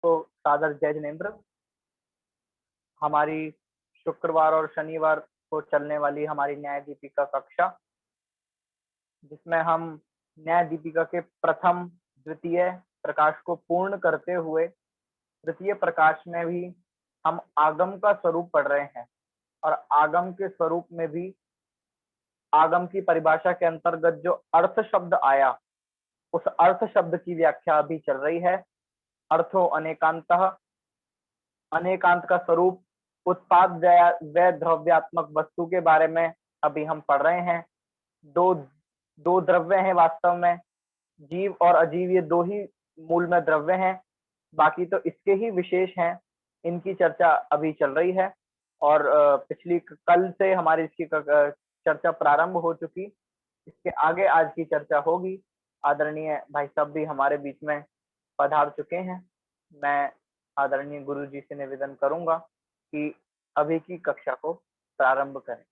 तो सादर जय जिनेंद्र। हमारी शुक्रवार और शनिवार को चलने वाली हमारी न्याय दीपिका कक्षा, जिसमें हम न्याय दीपिका के प्रथम द्वितीय प्रकाश को पूर्ण करते हुए तृतीय प्रकाश में भी हम आगम का स्वरूप पढ़ रहे हैं। और आगम के स्वरूप में भी आगम की परिभाषा के अंतर्गत जो अर्थ शब्द आया, उस अर्थ शब्द की व्याख्या अभी चल रही है। अर्थो अनेकांतः, अनेकांत का स्वरूप उत्पाद व द्रव्यात्मक वस्तु के बारे में अभी हम पढ़ रहे हैं। दो दो द्रव्य हैं वास्तव में, जीव और अजीव, ये दो ही मूल में द्रव्य हैं, बाकी तो इसके ही विशेष हैं। इनकी चर्चा अभी चल रही है और पिछली कल से हमारी इसकी चर्चा प्रारंभ हो चुकी। इसके आगे आज की चर्चा होगी। आदरणीय भाई साहब भी हमारे बीच में पधार चुके हैं। मैं आदरणीय गुरु जी से निवेदन करूंगा कि अभी की कक्षा को प्रारंभ करें।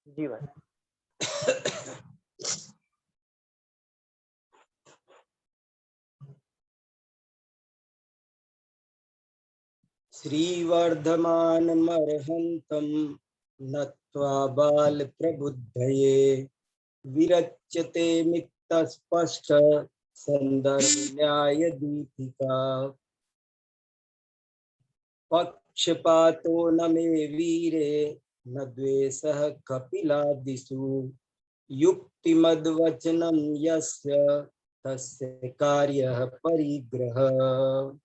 जी भाई। श्रीवर्धमानमर्हन्तं नत्वा बालप्रबुद्धये विरच्यते मित्तस्पष्ट सन्दर्भ न्यायदीपिका। पक्षपातो न मे वीरे न द्वेषः कपिलादिषु युक्तिमद्वचनं यस्य तस्य कार्यः परिग्रहः।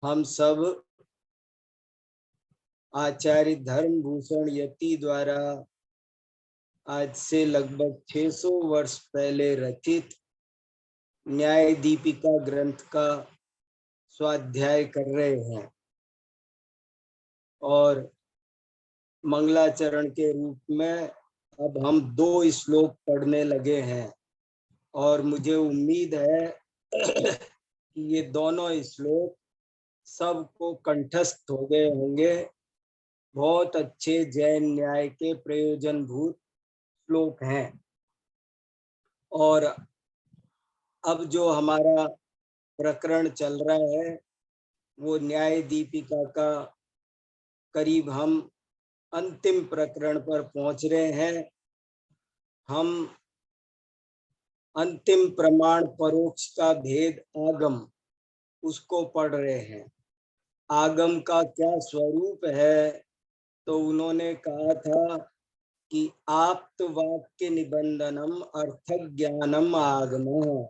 हम सब आचार्य धर्मभूषण यति द्वारा आज से लगभग 600 वर्ष पहले रचित न्याय दीपिका ग्रंथ का स्वाध्याय कर रहे हैं और मंगलाचरण के रूप में अब हम 2 श्लोक पढ़ने लगे हैं और मुझे उम्मीद है कि ये दोनों श्लोक सबको कंठस्थ हो गए होंगे। बहुत अच्छे जैन न्याय के प्रयोजनभूत श्लोक हैं। और अब जो हमारा प्रकरण चल रहा है वो न्याय दीपिका का करीब हम अंतिम प्रकरण पर पहुंच रहे हैं। हम अंतिम प्रमाण परोक्ष का भेद आगम, उसको पढ़ रहे हैं। आगम का क्या स्वरूप है, तो उन्होंने कहा था कि आप्त वाक्य निबंधनम अर्थ ज्ञानम आगम।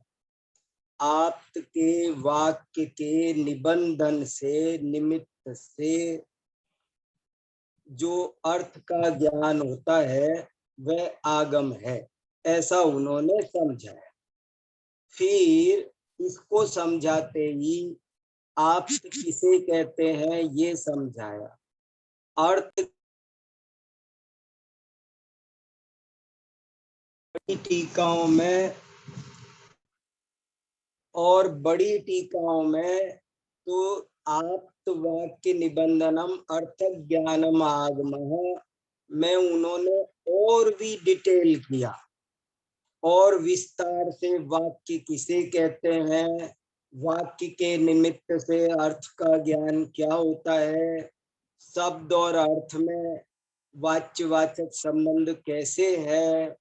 आप्त के वाक्य के निबंधन से, निमित्त से जो अर्थ का ज्ञान होता है वह आगम है, ऐसा उन्होंने समझा। फिर इसको समझाते ही आप किसे कहते हैं ये समझाया। अर्थ टीकाओं में और बड़ी टीकाओं में तो आप्त वाक्य निबंधनम अर्थ ज्ञानम आगमः में उन्होंने और भी डिटेल किया और विस्तार से वाक्य किसे कहते हैं, वाक्य के निमित्त से अर्थ का ज्ञान क्या होता है, शब्द और अर्थ में वाच्यवाचक संबंध कैसे है,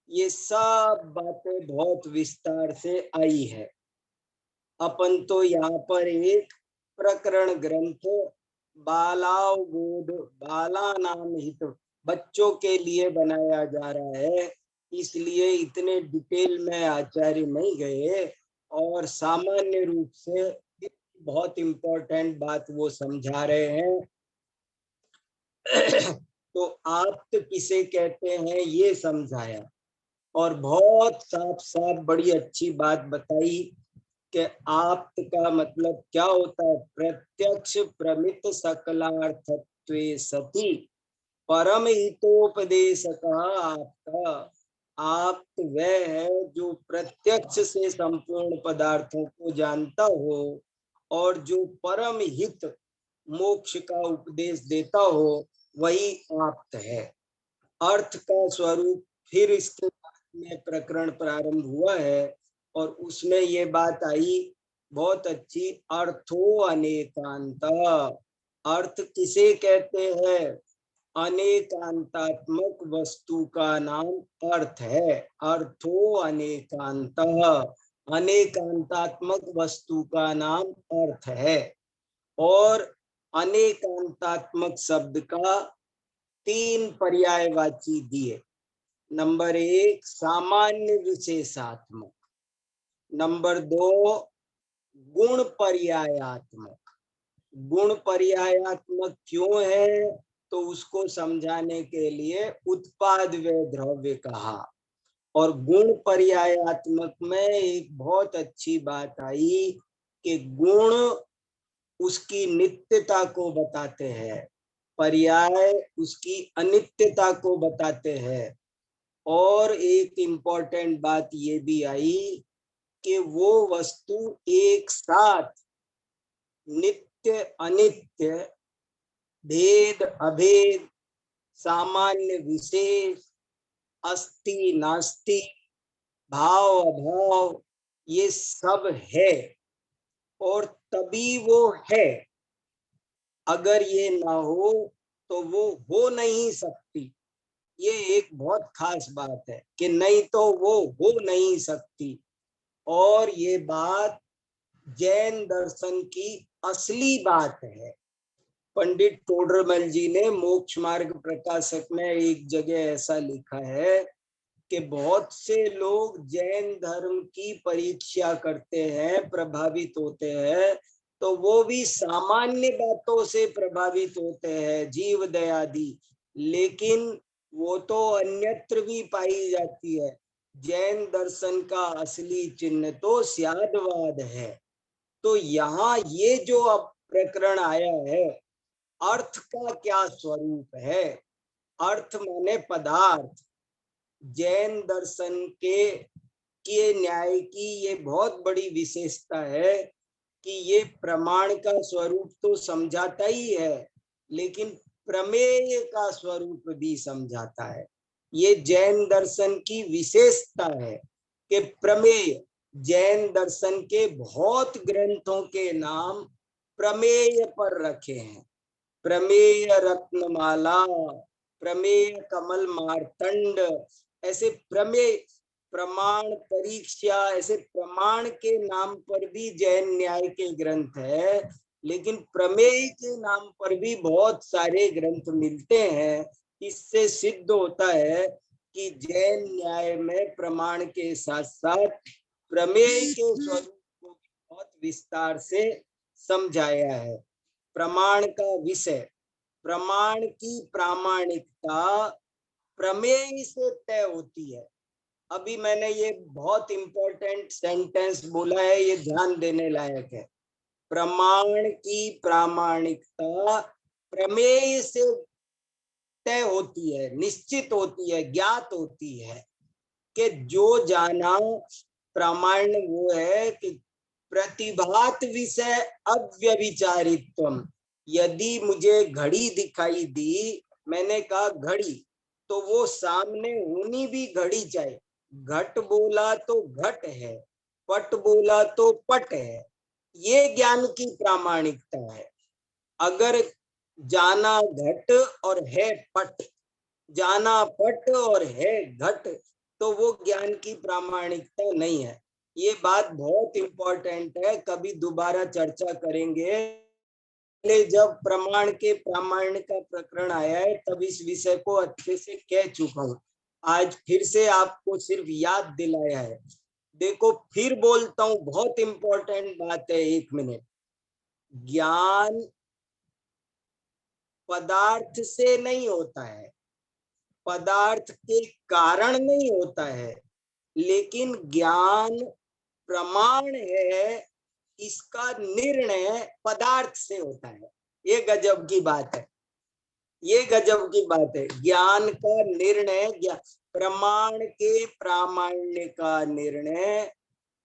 ये सब बातें बहुत विस्तार से आई है। अपन तो यहाँ पर एक प्रकरण ग्रंथ बालावबोध, बाला नाम हित, बच्चों के लिए बनाया जा रहा है, इसलिए इतने डिटेल में आचार्य नहीं गए और सामान्य रूप से बहुत इम्पोर्टेंट बात वो समझा रहे हैं। तो आप किसे कहते हैं ये समझाया और बहुत साफ साफ बड़ी अच्छी बात बताई कि आप्त का मतलब क्या होता है। प्रत्यक्ष प्रमित सकलार्थत्वे सति परम हितोपदेशक आप्त। आप्त वह है जो प्रत्यक्ष से संपूर्ण पदार्थों को जानता हो और जो परम हित मोक्ष का उपदेश देता हो वही आप्त है। अर्थ का स्वरूप फिर इसके बाद में प्रकरण प्रारंभ हुआ है और उसमें ये बात आई बहुत अच्छी, अर्थो अनेकांत। अर्थ किसे कहते हैं? अनेकांतात्मक वस्तु का नाम अर्थ है। अर्थो अनेकांत, अनेकांतात्मक वस्तु का नाम अर्थ है। और अनेकांतात्मक शब्द का 3 पर्यायवाची दिए। नंबर 1 सामान्य विशेषात्मक, नंबर 2 गुण पर्यायात्मक। गुण पर्यायात्मक क्यों है तो उसको समझाने के लिए उत्पाद व द्रव्य कहा। और गुण पर्यायात्मक में एक बहुत अच्छी बात आई कि गुण उसकी नित्यता को बताते हैं, पर्याय उसकी अनित्यता को बताते हैं। और एक इम्पोर्टेंट बात ये भी आई कि वो वस्तु एक साथ नित्य अनित्य, भेद अभेद, सामान्य विशेष, अस्ति नास्ति, भाव अभाव, ये सब है और तभी वो है। अगर ये ना हो तो वो हो नहीं सकती। ये एक बहुत खास बात है कि नहीं तो वो हो नहीं सकती। और ये बात जैन दर्शन की असली बात है। पंडित टोडरमल जी ने मोक्ष मार्ग प्रकाशक में एक जगह ऐसा लिखा है कि बहुत से लोग जैन धर्म की परीक्षा करते हैं, प्रभावित होते हैं, तो वो भी सामान्य बातों से प्रभावित होते हैं, जीव दयादि, लेकिन वो तो अन्यत्र भी पाई जाती है। जैन दर्शन का असली चिन्ह तो स्यादवाद है। तो यहाँ ये जो अब प्रकरण आया है, अर्थ का क्या स्वरूप है? अर्थ माने पदार्थ। जैन दर्शन के न्याय की ये बहुत बड़ी विशेषता है कि ये प्रमाण का स्वरूप तो समझाता ही है, लेकिन प्रमेय का स्वरूप भी समझाता है। ये जैन दर्शन की विशेषता है कि प्रमेय, जैन दर्शन के बहुत ग्रंथों के नाम प्रमेय पर रखे हैं। प्रमेय रत्नमाला, प्रमेय कमल मार्तंड, ऐसे प्रमेय, प्रमाण परीक्षा, ऐसे प्रमाण के नाम पर भी जैन न्याय के ग्रंथ है। लेकिन प्रमेय के नाम पर भी बहुत सारे ग्रंथ मिलते हैं। इससे सिद्ध होता है कि जैन न्याय में प्रमाण के साथ साथ प्रमेय के स्वरूप को बहुत विस्तार से समझाया है। प्रमाण का विषय, प्रमाण की प्रामाणिकता प्रमेय से तय होती है। अभी मैंने ये बहुत इंपॉर्टेंट सेंटेंस बोला है, ये ध्यान देने लायक है। प्रमाण की प्रामाणिकता प्रमेय से तय होती है, निश्चित होती है, ज्ञात होती है। कि जो जाना प्रामाण्य वो है कि प्रतिभात विषय अव्यभिचारित्वम। यदि मुझे घड़ी दिखाई दी, मैंने कहा घड़ी, तो वो सामने होनी भी घड़ी चाहिए। घट बोला तो घट है, पट बोला तो पट है। ये ज्ञान की प्रामाणिकता है। अगर जाना घट और है पट, जाना पट और है घट, तो वो ज्ञान की प्रामाणिकता नहीं है। ये बात बहुत इंपॉर्टेंट है, कभी दोबारा चर्चा करेंगे। जब प्रमाण के प्रामाण्य का प्रकरण आया है तब इस विषय को अच्छे से कह चुका हूं। आज फिर से आपको सिर्फ याद दिलाया है। देखो फिर बोलता हूं, बहुत इंपॉर्टेंट बात है, 1 मिनट। ज्ञान पदार्थ से नहीं होता है, पदार्थ के कारण नहीं होता है, लेकिन ज्ञान प्रमाण है, इसका निर्णय पदार्थ से होता है। ये गजब की बात है, ये गजब की बात है। ज्ञान का निर्णय, प्रमाण के प्रामाण्य का निर्णय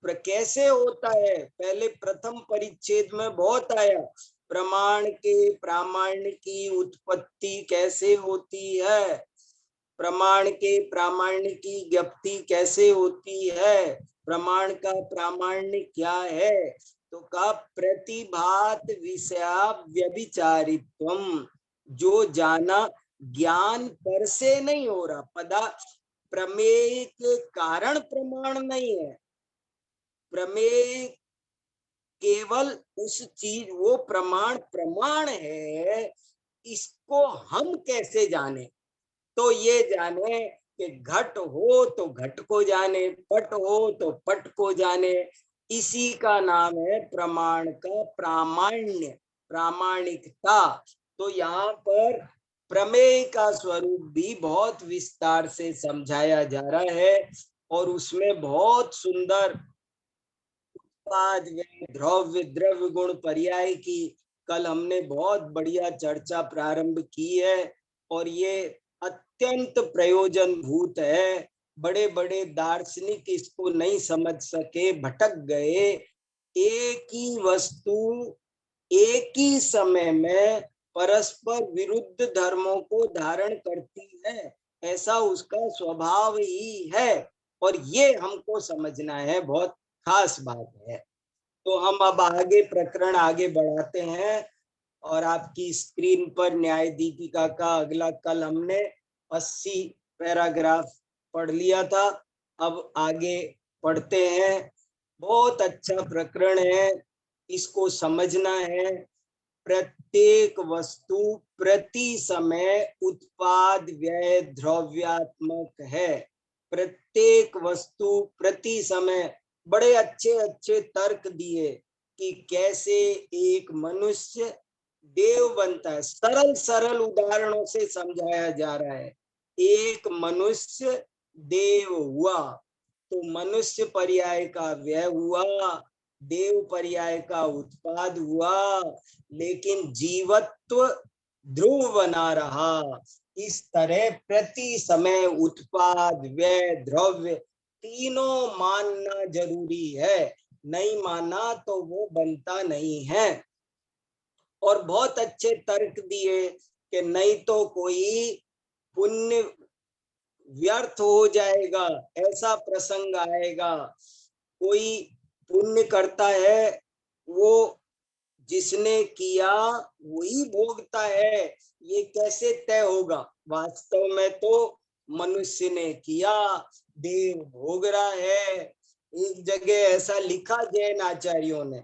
कैसे होता है, पहले प्रथम परिच्छेद में बहुत आया, प्रमाण के प्रामाण्य की उत्पत्ति कैसे होती है, प्रमाण के प्रामाण्य की ज्ञप्ति कैसे होती है, प्रमाण का प्रामाण्य क्या है, तो कहा प्रतिभात विषया व्यभिचारित्वम, जो जाना ज्ञान पर से नहीं हो रहा, प्रमेय के कारण प्रमाण नहीं है, प्रमेय केवल उस चीज, वो प्रमाण है, इसको हम कैसे जाने, तो ये जाने कि घट हो तो घट को जाने, पट हो तो पट को जाने, इसी का नाम है प्रमाण का प्रामाण्य, प्रामाणिकता। तो यहाँ पर प्रमेय का स्वरूप भी बहुत विस्तार से समझाया जा रहा है, और उसमें बहुत सुंदर द्रव्य द्रव्य गुण पर्याय की कल हमने बहुत बढ़िया चर्चा प्रारंभ की है, और ये अत्यंत प्रयोजन भूत है। बड़े बड़े दार्शनिक इसको नहीं समझ सके, भटक गए। एक ही वस्तु एक ही समय में परस्पर विरुद्ध धर्मों को धारण करती है, ऐसा उसका स्वभाव ही है, और ये हमको समझना है, बहुत खास बात है। तो हम अब आगे प्रकरण आगे बढ़ाते हैं, और आपकी स्क्रीन पर न्याय दीपिका का अगला, कल हमने 80 पैराग्राफ पढ़ लिया था, अब आगे पढ़ते हैं। बहुत अच्छा प्रकरण है, इसको समझना है। प्रत्येक वस्तु प्रति समय उत्पाद व्यय द्रव्यात्मक है, प्रत्येक वस्तु प्रति समय। बड़े अच्छे अच्छे तर्क दिए कि कैसे एक मनुष्य देव बनता है, सरल सरल उदाहरणों से समझाया जा रहा है। एक मनुष्य देव हुआ तो मनुष्य पर्याय का व्यय हुआ, देव पर्याय का उत्पाद हुआ, लेकिन जीवत्व ध्रुव बना रहा। इस तरह प्रति समय उत्पाद व्यय द्रव्य तीनों मानना जरूरी है, नहीं माना तो वो बनता नहीं है। और बहुत अच्छे तर्क दिए कि नहीं तो कोई पुण्य व्यर्थ हो जाएगा, ऐसा प्रसंग आएगा। कोई पुण्य करता है, वो जिसने किया वही भोगता है, ये कैसे तय होगा? वास्तव में तो मनुष्य ने किया, देव भोग रहा है। एक जगह ऐसा लिखा जैन आचार्यों ने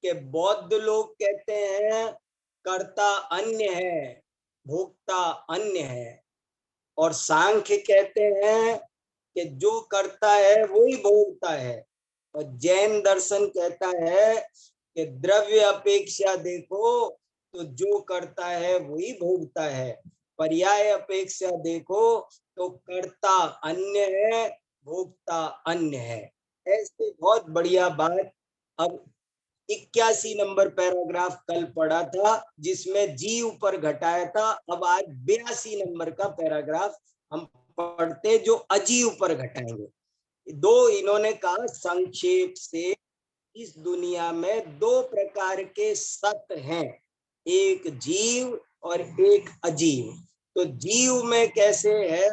कि बौद्ध लोग कहते हैं कर्ता अन्य है, भोक्ता अन्य है, और सांख्य कहते हैं कि जो करता है वही भोगता है, और जैन दर्शन कहता है कि द्रव्य अपेक्षा देखो तो जो करता है वही भोगता है, पर्याय अपेक्षा देखो तो कर्ता अन्य है, भोक्ता अन्य है। ऐसे बहुत बढ़िया बात। अब 81 नंबर पैराग्राफ कल पढ़ा था, जिसमें जीव पर घटाया था। अब आज 82 नंबर का पैराग्राफ हम पढ़ते जो अजीव पर घटाएंगे। दो इन्होंने कहा संक्षेप से, इस दुनिया में दो प्रकार के सत्य हैं, एक जीव और एक अजीव। तो जीव में कैसे है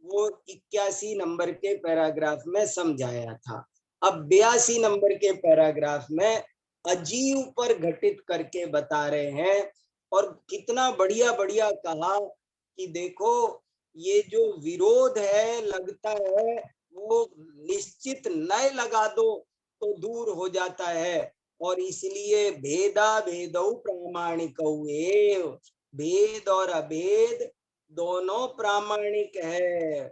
वो 81 नंबर के पैराग्राफ में समझाया था। अब 82 नंबर के पैराग्राफ में अजीव पर घटित करके बता रहे हैं, और कितना बढ़िया बढ़िया कहा कि देखो ये जो विरोध है लगता है वो निश्चित नए लगा दो तो दूर हो जाता है, और इसलिए भेदा भेदौ प्रामाणिक, भेद और अभेद दोनों प्रामाणिक है।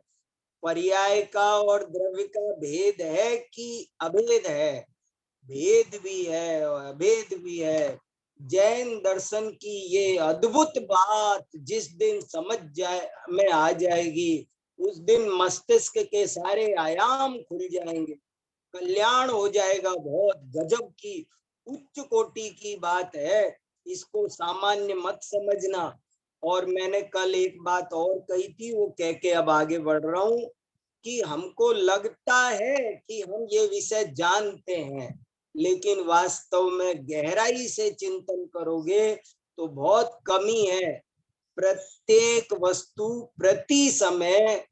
पर्याय का और द्रव्य का भेद है कि अभेद है? भेद भी है और अभेद भी है। जैन दर्शन की ये अद्भुत बात जिस दिन समझ जाए में आ जाएगी, उस दिन मस्तिष्क के सारे आयाम खुल जाएंगे, कल्याण हो जाएगा। बहुत गजब की उच्च कोटि की बात है, इसको सामान्य मत समझना। और मैंने कल एक बात और कही थी, वो कह के अब आगे बढ़ रहा हूं कि हमको लगता है कि हम ये विषय जानते हैं, लेकिन वास्तव में गहराई से चिंतन करोगे तो बहुत कमी है। प्रत्येक वस्तु प्रति समय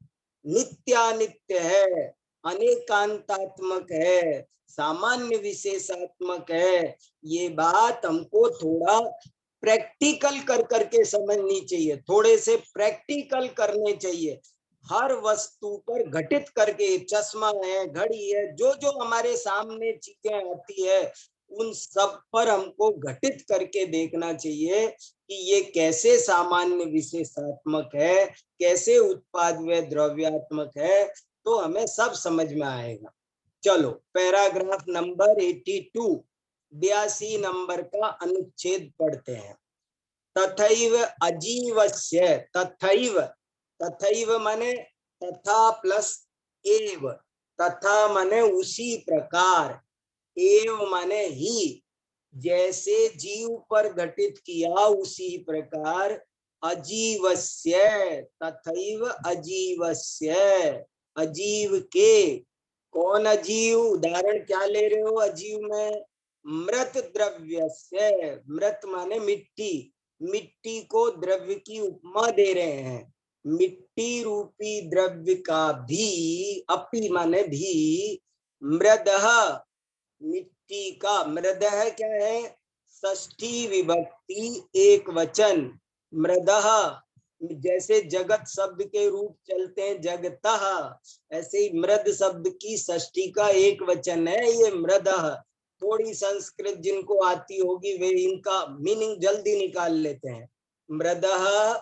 नित्यानित्य है, अनेकांतात्मक है, सामान्य विशेषात्मक है। ये बात हमको थोड़ा प्रैक्टिकल कर करके समझनी चाहिए, थोड़े से प्रैक्टिकल करने चाहिए। हर वस्तु पर घटित करके, चश्मा है, घड़ी है, जो जो हमारे सामने चीजें आती है, उन सब पर हमको घटित करके देखना चाहिए कि ये कैसे सामान्य विशेषात्मक है, कैसे उत्पाद व द्रव्यात्मक है, तो हमें सब समझ में आएगा। चलो पैराग्राफ नंबर 82, 82 नंबर का अनुच्छेद पढ़ते हैं। तथैव अजीवस्य, तथैव, तथैव माने तथा प्लस एव, तथा माने उसी प्रकार, एव माने ही, जैसे जीव पर घटित किया उसी प्रकार, अजीवस्य, तथैव अजीवस्य, अजीव के। कौन अजीव? उदाहरण क्या ले रहे हो अजीव में? मृत द्रव्यस्य, मृत माने मिट्टी, मिट्टी को द्रव्य की उपमा दे रहे हैं। मिट्टी रूपी द्रव्य का भी, अपि माने भी, मृदः, मिट्टी का, मृदः क्या है? षष्ठी विभक्ति एक वचन, मृदः। जैसे जगत शब्द के रूप चलते हैं जगतः, ऐसे ही मृद शब्द की षष्ठी का एक वचन है ये मृदः। थोड़ी संस्कृत जिनको आती होगी वे इनका मीनिंग जल्दी निकाल लेते हैं। मृदः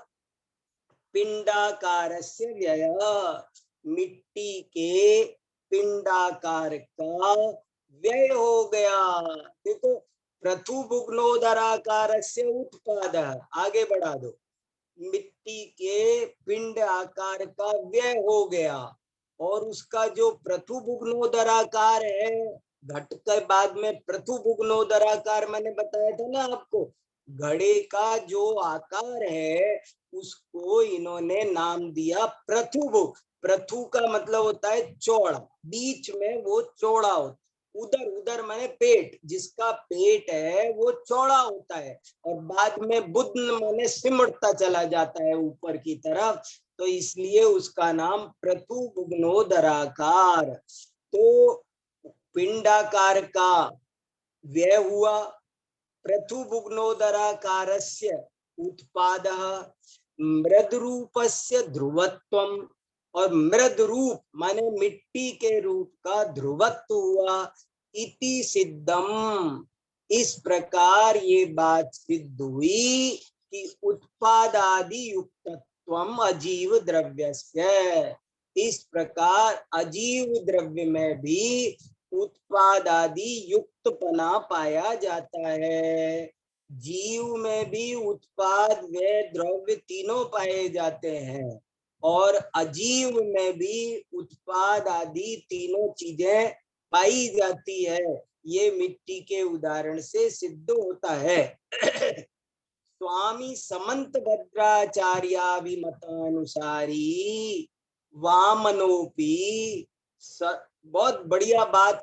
पिंडाकारस्य व्ययः, मिट्टी के पिंडाकार का व्यय हो गया। देखो, पृथुभुग्नोदराकारस्य उत्पादः, आगे बढ़ा दो, मिट्टी के पिंड आकार का व्यय हो गया, और उसका जो पृथुभुग्नोदराकार है, घट के बाद में पृथुभुग्नोदराकार मैंने बताया था ना आपको, घड़े का जो आकार है उसको इन्होंने नाम दिया पृथुभुग। पृथु का मतलब होता है चौड़ा, बीच में वो चौड़ा होता, उधर उधर माने पेट, जिसका पेट है वो चौड़ा होता है, और बाद में बुद्ध माने सिमटता चला जाता है ऊपर की तरफ, तो इसलिए उसका नाम पृथुभुग्नोदराकार। तो पिंडाकार का व्यय हुआ, पृथुभुग्नोदराकारस्य उत्पादः, मृद रूपस्य ध्रुवत्वम, और मृद रूप माने मिट्टी के रूप का ध्रुवत्व हुआ, इति सिद्धम, इस प्रकार ये बात सिद्ध हुई कि उत्पादादि युक्तत्वम अजीव द्रव्यस्य, इस प्रकार अजीव द्रव्य में भी उत्पाद आदि युक्तपना पाया जाता है। जीव में भी उत्पाद व द्रव्य तीनों पाए जाते हैं, और अजीव में भी उत्पाद आदि तीनों चीजें पाई जाती है। ये मिट्टी के उदाहरण से सिद्ध होता है। स्वामी समंत भद्राचार्याभिमतानुसारी वामनोपी, बहुत बढ़िया बात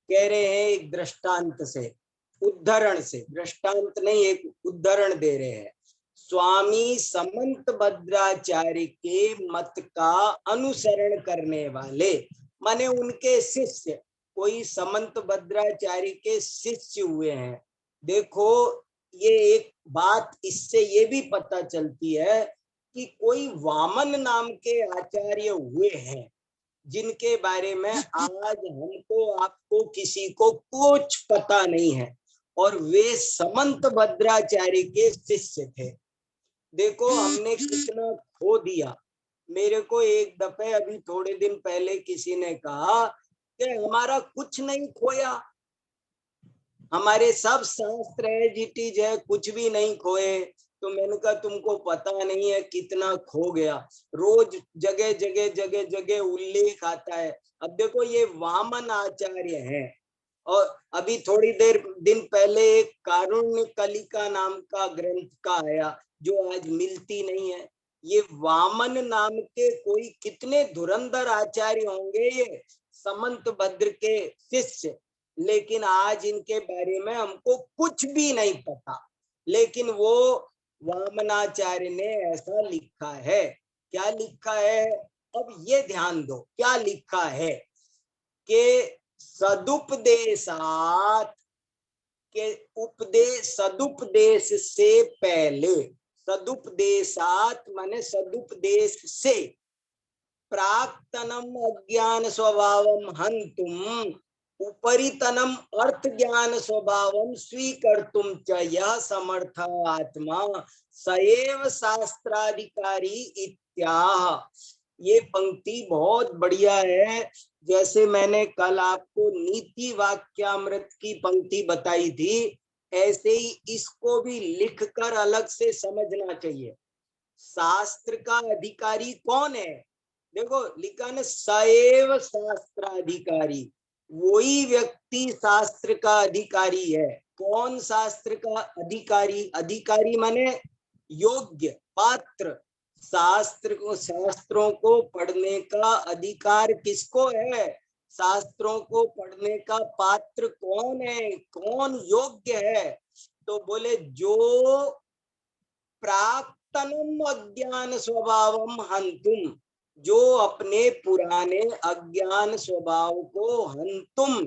कह रहे हैं, एक दृष्टांत से, उद्धरण से, दृष्टांत नहीं एक उद्धरण दे रहे हैं। स्वामी समंत भद्राचार्य के मत का अनुसरण करने वाले, माने उनके शिष्य, कोई समंत भद्राचार्य के शिष्य हुए हैं। देखो, ये एक बात इससे ये भी पता चलती है कि कोई वामन नाम के आचार्य हुए हैं, जिनके बारे में आज हमको आपको किसी को कुछ पता नहीं है, और वे समंत भद्राचार्य के शिष्य थे। देखो, हमने कितना खो दिया। मेरे को एक दफे अभी थोड़े दिन पहले किसी ने कहा कि हमारा कुछ नहीं खोया, हमारे सब शास्त्र है, जिटीज है, कुछ भी नहीं खोए। तो मैंने कहा तुमको पता नहीं है कितना खो गया, रोज जगह जगह जगह जगह उल्लेख आता है। अब देखो, ये वामन आचार्य है, और अभी थोड़ी देर दिन पहले एक कारुण्य कलिका नाम का ग्रंथ का आया, जो आज मिलती नहीं है। ये वामन नाम के कोई कितने धुरंधर आचार्य होंगे, ये समंत भद्र के शिष्य, लेकिन आज इनके बारे में हमको कुछ भी नहीं पता। लेकिन वो वामनाचार्य ने ऐसा लिखा है। क्या लिखा है? अब ये ध्यान दो, क्या लिखा है कि सदुपदेशात के सदुपदेश से पहले, सदुपदेशात माने सदुपदेश से, प्राक्तनम अज्ञान स्वभावम हंतुम उपरितनम अर्थ ज्ञान स्वभावम स्वीकर्तुम च यह समर्थ आत्मा सएव शास्त्राधिकारी इत्याह। ये पंक्ति बहुत बढ़िया है। जैसे मैंने कल आपको नीति वाक्यामृत की पंक्ति बताई थी, ऐसे ही इसको भी लिखकर अलग से समझना चाहिए। शास्त्र का अधिकारी कौन है? देखो लिखा न सएव शास्त्राधिकारी, वही व्यक्ति शास्त्र का अधिकारी है। कौन शास्त्र का अधिकारी? अधिकारी माने योग्य, पात्र। शास्त्रों को पढ़ने का अधिकार किसको है? शास्त्रों को पढ़ने का पात्र कौन है, कौन योग्य है? तो बोले जो प्राक्तनम अज्ञान स्वभावम हंतुम, जो अपने पुराने अज्ञान स्वभाव को हंतुम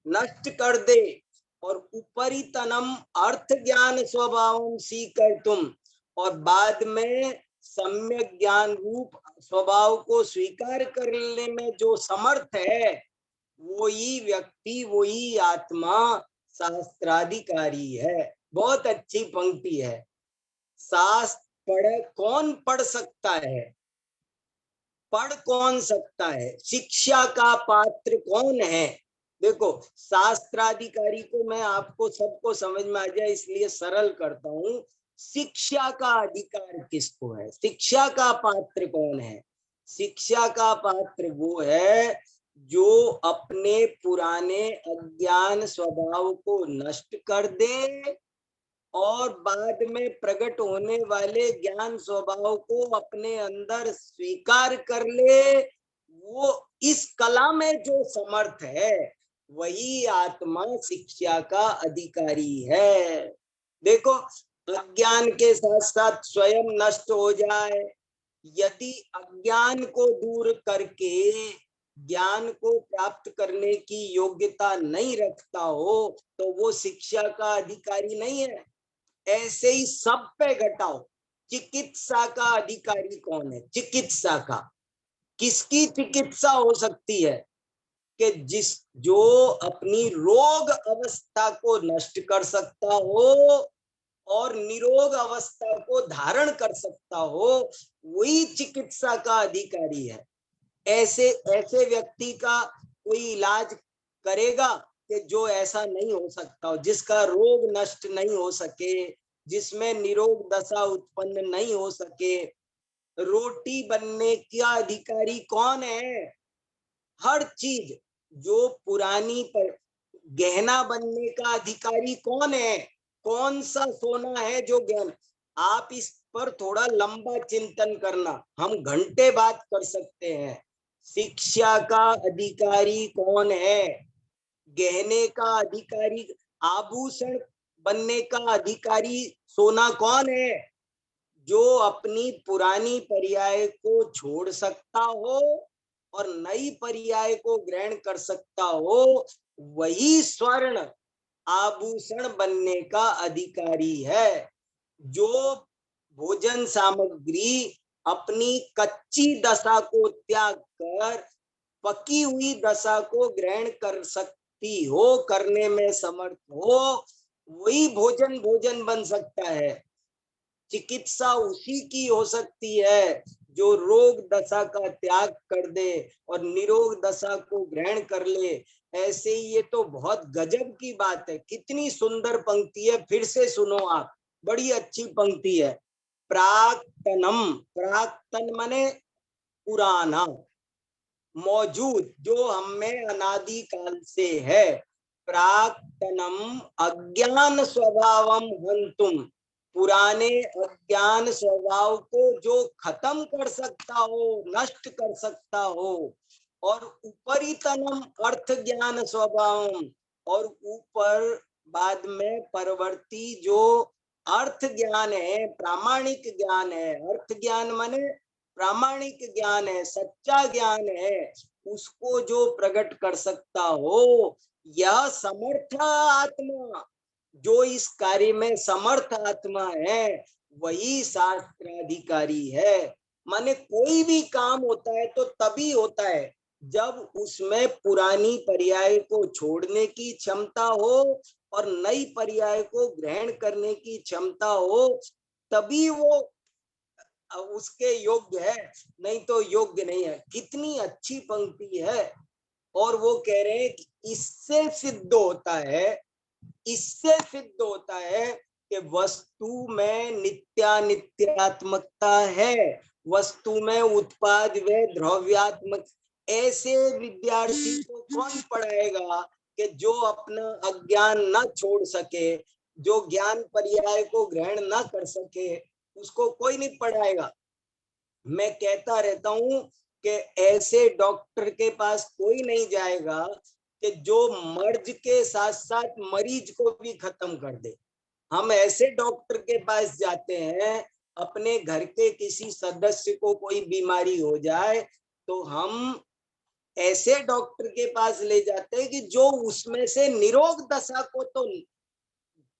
नष्ट कर दे, और उपरितनम अर्थ ज्ञान स्वभावम स्वीकर्तुम, और बाद में सम्यक ज्ञान रूप स्वभाव को स्वीकार करने में जो समर्थ है, वही व्यक्ति, वही आत्मा शास्त्राधिकारी है। बहुत अच्छी पंक्ति है। शास्त्र कौन पढ़ सकता है? पढ़ कौन सकता है? शिक्षा का पात्र कौन है? देखो शास्त्राधिकारी को मैं आपको सबको समझ में आ जाए इसलिए सरल करता हूं। शिक्षा का अधिकार किसको है? शिक्षा का पात्र कौन है? शिक्षा का पात्र वो है जो अपने पुराने अज्ञान स्वभाव को नष्ट कर दे और बाद में प्रकट होने वाले ज्ञान स्वभाव को अपने अंदर स्वीकार कर ले। वो इस कला में जो समर्थ है, वही आत्मा शिक्षा का अधिकारी है। देखो अज्ञान के साथ साथ स्वयं नष्ट हो जाए, यदि अज्ञान को दूर करके ज्ञान को प्राप्त करने की योग्यता नहीं रखता हो, तो वो शिक्षा का अधिकारी नहीं है। ऐसे ही सब पे घटाओ। चिकित्सा का अधिकारी कौन है? चिकित्सा का, किसकी चिकित्सा हो सकती है? कि जो अपनी रोग अवस्था को नष्ट कर सकता हो और निरोग अवस्था को धारण कर सकता हो, वही चिकित्सा का अधिकारी है। ऐसे व्यक्ति का कोई इलाज करेगा कि जो ऐसा नहीं हो सकता हो, जिसका रोग नष्ट नहीं हो सके, जिसमें निरोग दशा उत्पन्न नहीं हो सके। रोटी बनने का अधिकारी कौन है? हर चीज जो पुरानी पर, गहना बनने का अधिकारी कौन है? कौन सा सोना है जो गहना? आप इस पर थोड़ा लंबा चिंतन करना, हम घंटे बात कर सकते हैं। शिक्षा का अधिकारी कौन है? गहने का अधिकारी, आभूषण बनने का अधिकारी सोना कौन है? जो अपनी पुरानी पर्याय को छोड़ सकता हो और नई पर्याय को ग्रहण कर सकता हो, वही स्वर्ण आभूषण बनने का अधिकारी है। जो भोजन सामग्री अपनी कच्ची दशा को त्याग कर पकी हुई दशा को ग्रहण कर सकती हो, करने में समर्थ हो, वही भोजन बन सकता है। चिकित्सा उसी की हो सकती है जो रोग दशा का त्याग कर दे और निरोग दशा को ग्रहण कर ले। ऐसे ही ये तो बहुत गजब की बात है। कितनी सुंदर पंक्ति है, फिर से सुनो आप, बड़ी अच्छी पंक्ति है। प्राक्तनम, प्राक्तन माने पुराना, मौजूद, जो हम में अनादि काल से है। प्राक्तनम अज्ञान स्वभावम हंतुम, पुराने अज्ञान स्वभाव को जो खत्म कर सकता हो, नष्ट कर सकता हो, और उपरितनम अर्थ ज्ञान स्वभाव, और ऊपर बाद में परवर्ती जो अर्थ ज्ञान है, प्रामाणिक ज्ञान है, अर्थ ज्ञान माने प्रामाणिक ज्ञान है, सच्चा ज्ञान है, उसको जो प्रकट कर सकता हो, यह समर्थ आत्मा, जो इस कार्य में समर्थ आत्मा है, वही शास्त्राधिकारी है। माने कोई भी काम होता है तो तभी होता है जब उसमें पुरानी पर्याय को छोड़ने की क्षमता हो और नई पर्याय को ग्रहण करने की क्षमता हो, तभी वो उसके योग्य है, नहीं तो योग्य नहीं है। कितनी अच्छी पंक्ति है। और वो कह रहे हैं कि इससे सिद्ध होता है, इससे सिद्ध होता है कि वस्तु में नित्यानित्यात्मकता है, वस्तु में उत्पाद व द्रव्यात्मक। ऐसे विद्यार्थी को कौन पढ़ाएगा कि जो अपना अज्ञान न छोड़ सके, जो ज्ञान पर्याय को ग्रहण न कर सके, उसको कोई नहीं पढ़ाएगा। मैं कहता रहता हूं कि ऐसे डॉक्टर के पास कोई नहीं जाएगा कि जो मर्ज के साथ साथ मरीज को भी खत्म कर दे। हम ऐसे डॉक्टर के पास जाते हैं, अपने घर के किसी सदस्य को कोई बीमारी हो जाए तो हम ऐसे डॉक्टर के पास ले जाते हैं कि जो उसमें से निरोग दशा को तो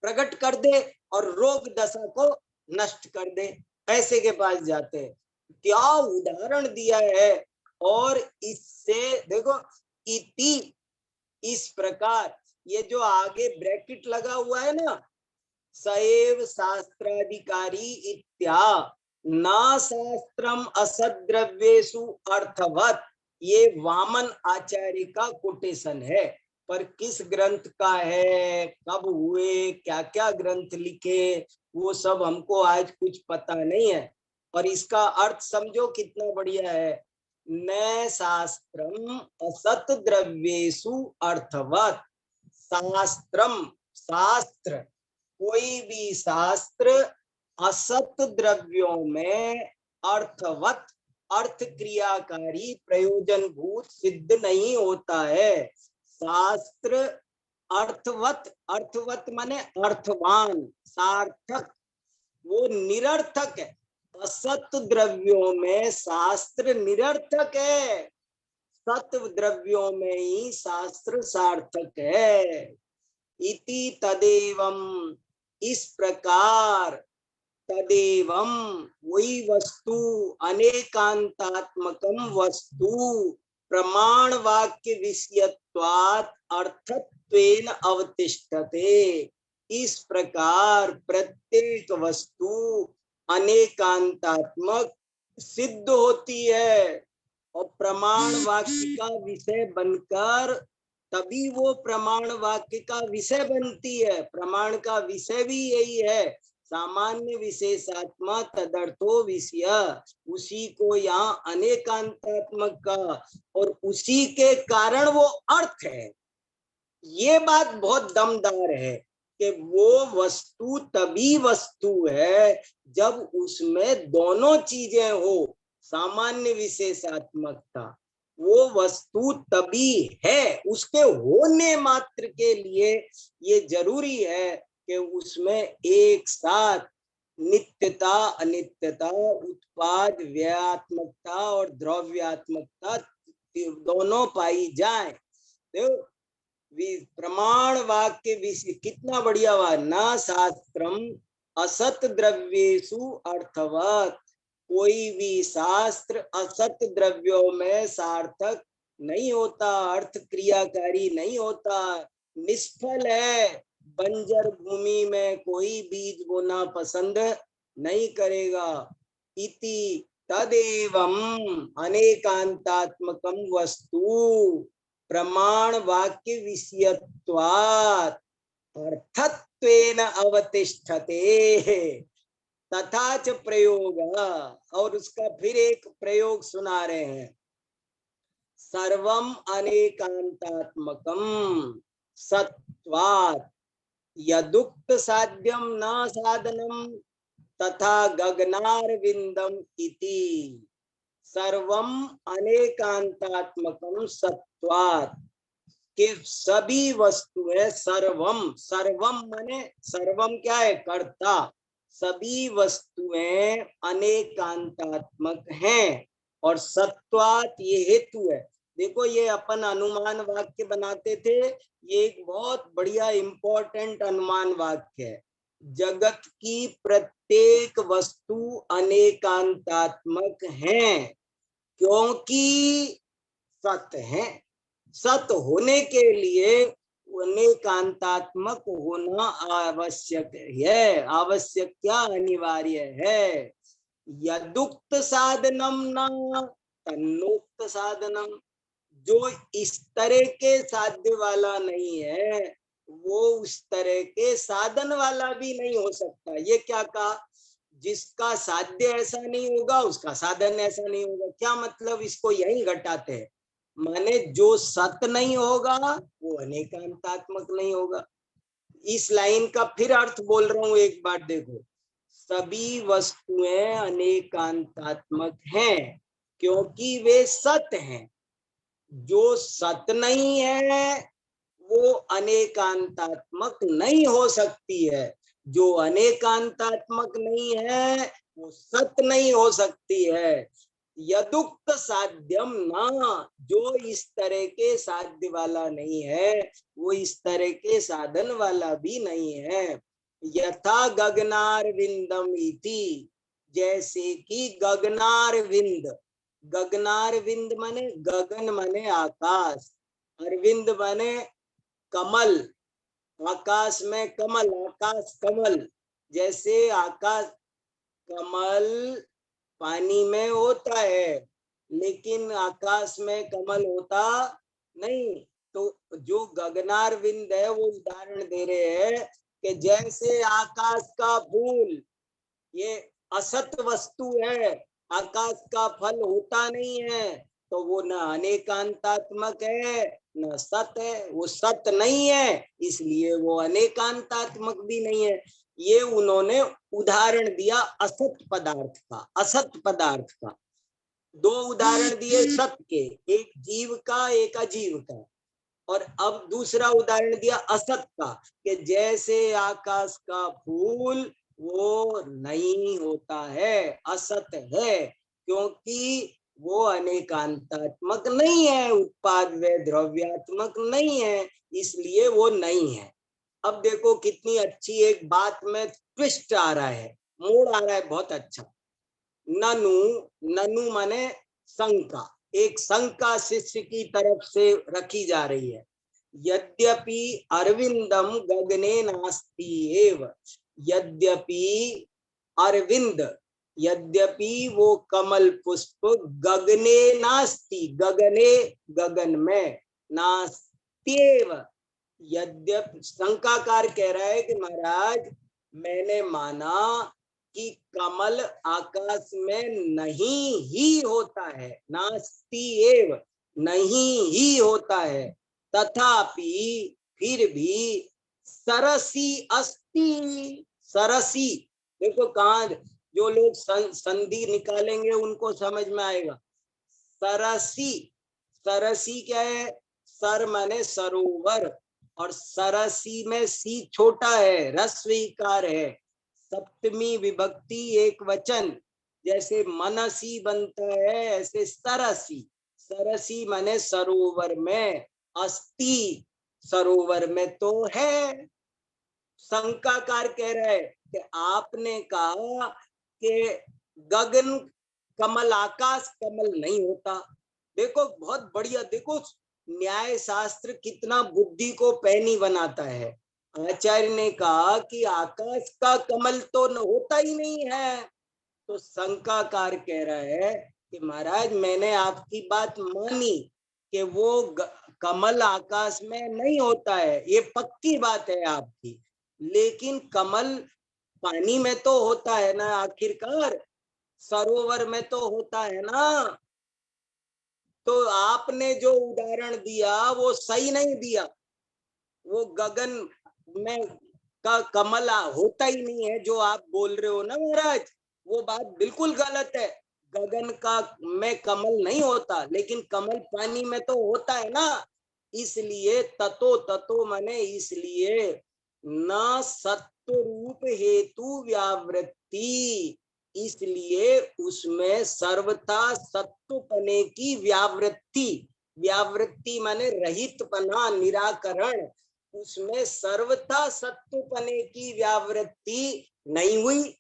प्रकट कर दे और रोग दशा को नष्ट कर दे। ऐसे के पास जाते हैं। क्या उदाहरण दिया है। और इससे देखो, इति, इस प्रकार, ये जो आगे ब्रैकेट लगा हुआ है ना, सएव शास्त्राधिकारी इत्या ना शास्त्रम असद्रव्येषु अर्थवत, ये वामन आचार्य का कोटेशन है। पर किस ग्रंथ का है, कब हुए, क्या क्या ग्रंथ लिखे, वो सब हमको आज कुछ पता नहीं है। और इसका अर्थ समझो कितना बढ़िया है। न शास्त्रम असत द्रव्येषु अर्थवत। शास्त्रम, शास्त्र, कोई भी शास्त्र असत द्रव्यों में अर्थवत, अर्थ क्रियाकारी, प्रयोजन भूत सिद्ध नहीं होता है। शास्त्र अर्थवत, अर्थवत माने अर्थवान, सार्थक, वो निरर्थक है। असत द्रव्यों में शास्त्र निरर्थक है, सत द्रव्यों में ही शास्त्र सार्थक है। इति तदेवम, इस प्रकार, तदेवम, वही वस्तु, अनेकांतात्मकम वस्तु, प्रमाण वाक्य विषयत्वात् अर्थत्वेन अवतिष्ठते। इस प्रकार प्रत्येक वस्तु अनेकांतात्मक सिद्ध होती है और प्रमाण वाक्य का विषय बनकर, तभी वो प्रमाण वाक्य का विषय बनती है। प्रमाण का विषय भी यही है, सामान्य विशेषात्मा तदर्थो विषय, उसी को यहाँ अनेकांतात्मक का, और उसी के कारण वो अर्थ है। ये बात बहुत दमदार है कि वो वस्तु तभी वस्तु है जब उसमें दोनों चीजें हो, सामान्य विशेषात्मकता, वो वस्तु तभी है। उसके होने मात्र के लिए ये जरूरी है कि उसमें एक साथ नित्यता, अनित्यता, उत्पाद व्ययात्मकता और द्रव्यात्मकता दोनों पाई जाए। तो प्रमाण वाक्य विषय कितना बढ़िया हुआ। ना शास्त्रम असत द्रव्येषु अर्थवत, कोई भी शास्त्र असत द्रव्यों में सार्थक नहीं होता, अर्थ क्रियाकारी नहीं होता, निष्फल है। बंजर भूमि में कोई बीज बोना पसंद नहीं करेगा। इति तदेवम अनेकांतात्मकम वस्तु प्रमाण वाक्य विषयत्वात् अर्थत्वेन अवतिष्ठते। तथा च प्रयोग, और उसका फिर एक प्रयोग सुना रहे हैं। सर्वम अनेकांतात्मकम सत्वात्, यदुक्त साध्यम न साधनम तथा गगनारविंदम इति सर्वम अनेकांतात्मकम सत्वात् कि सभी वस्तुएं सर्वम, सर्वम माने सर्वम क्या है, कर्ता, सभी वस्तुएं अनेकांतात्मक हैं और सत्वात ये हेतु है। देखो ये अपन अनुमान वाक्य बनाते थे, ये एक बहुत बढ़िया इंपॉर्टेंट अनुमान वाक्य है। जगत की प्रत्येक वस्तु अनेकांतात्मक है क्योंकि सत है। सत होने के लिए अनेकांतात्मक होना आवश्यक है। आवश्यक क्या, अनिवार्य है। यदुक्त साधनम न तन्नोक्त साधनम, जो इस तरह के साध्य वाला नहीं है वो उस तरह के साधन वाला भी नहीं हो सकता। ये क्या कहा, जिसका साध्य ऐसा नहीं होगा उसका साधन ऐसा नहीं होगा। क्या मतलब, इसको यही घटाते हैं, माने जो सत नहीं होगा वो अनेकांतात्मक नहीं होगा। इस लाइन का फिर अर्थ बोल रहा हूं एक बार, देखो, सभी वस्तुएं अनेकांतात्मक हैं क्योंकि वे सत हैं। जो सत नहीं है वो अनेकांतात्मक नहीं हो सकती है, जो अनेकांतात्मक नहीं है वो सत नहीं हो सकती है। यदुक्त साध्यम ना, जो इस तरह के साध्य वाला नहीं है वो इस तरह के साधन वाला भी नहीं है। यथा गगनार विंदम इति, जैसे कि गगनार विंद, गगनार विंद माने गगन माने आकाश, अरविंद माने कमल, आकाश में कमल, आकाश कमल। जैसे आकाश कमल पानी में होता है लेकिन आकाश में कमल होता नहीं। तो जो गगनार विंद है वो उदाहरण दे रहे हैं कि जैसे आकाश का फूल ये असत वस्तु है, आकाश का फल होता नहीं है, तो वो न अनेकांतात्मक है न सत है। वो सत नहीं है इसलिए वो अनेकांतात्मक भी नहीं है। ये उन्होंने उदाहरण दिया असत पदार्थ का, असत पदार्थ का। दो उदाहरण दिए सत के, एक जीव का एक अजीव का, और अब दूसरा उदाहरण दिया असत का कि जैसे आकाश का फूल वो नहीं होता है, असत है क्योंकि वो अनेकांतात्मक नहीं है, उत्पाद व द्रव्यात्मक नहीं है, इसलिए वो नहीं है। अब देखो कितनी अच्छी एक बात में ट्विस्ट आ रहा है, मोड़ आ रहा है, बहुत अच्छा। ननु, ननु माने शंका, एक शंका शिष्य की तरफ से रखी जा रही है। यद्यपि अरविंदम गगने नास्ति एव, यद्यपि अरविंद, यद्यपि वो कमल पुष्प गगने नास्ति, गगने गगन में, नास्त्येव, यद्यपि शंकाकार कह रहा है कि महाराज मैंने माना कि कमल आकाश में नहीं ही होता है, नास्ति एव नहीं ही होता है, तथापि फिर भी सरसी अस्ति, सरसी, देखो कहाँ जो लोग संधि निकालेंगे उनको समझ में आएगा। सरसी, सरसी क्या है, सर माने सरोवर और सरसी में सी छोटा है, रस्वीकार है, सप्तमी विभक्ति एक वचन, जैसे मनसी बनता है ऐसे सरसी, सरसी माने सरोवर में, अस्ति सरोवर में तो है। शंकाकार कह रहा है कि आपने कहा कि गगन कमल, आकाश कमल नहीं होता। देखो बहुत बढ़िया, देखो न्याय शास्त्र कितना बुद्धि को पैनी बनाता है। आचार्य ने कहा कि आकाश का कमल तो न होता ही नहीं है, तो शंकाकार कह रहा है कि महाराज मैंने आपकी बात मानी कि वो कमल आकाश में नहीं होता है, ये पक्की बात है आपकी, लेकिन कमल पानी में तो होता है ना, आखिरकार सरोवर में तो होता है ना। तो आपने जो उदाहरण दिया वो सही नहीं दिया। वो गगन में का कमला होता ही नहीं है, जो आप बोल रहे हो ना महाराज, वो बात बिल्कुल गलत है। गगन का में कमल नहीं होता, लेकिन कमल पानी में तो होता है ना। इसलिए ततो ततो माने इसलिए, न सत्व रूप हेतु व्यावृत्ति, इसलिए उसमें सर्वथा सत्वपने की व्यावृत्ति, व्यावृत्ति माने रहितपना, निराकरण, उसमें सर्वथा सत्वपने की व्यावृत्ति नहीं हुई।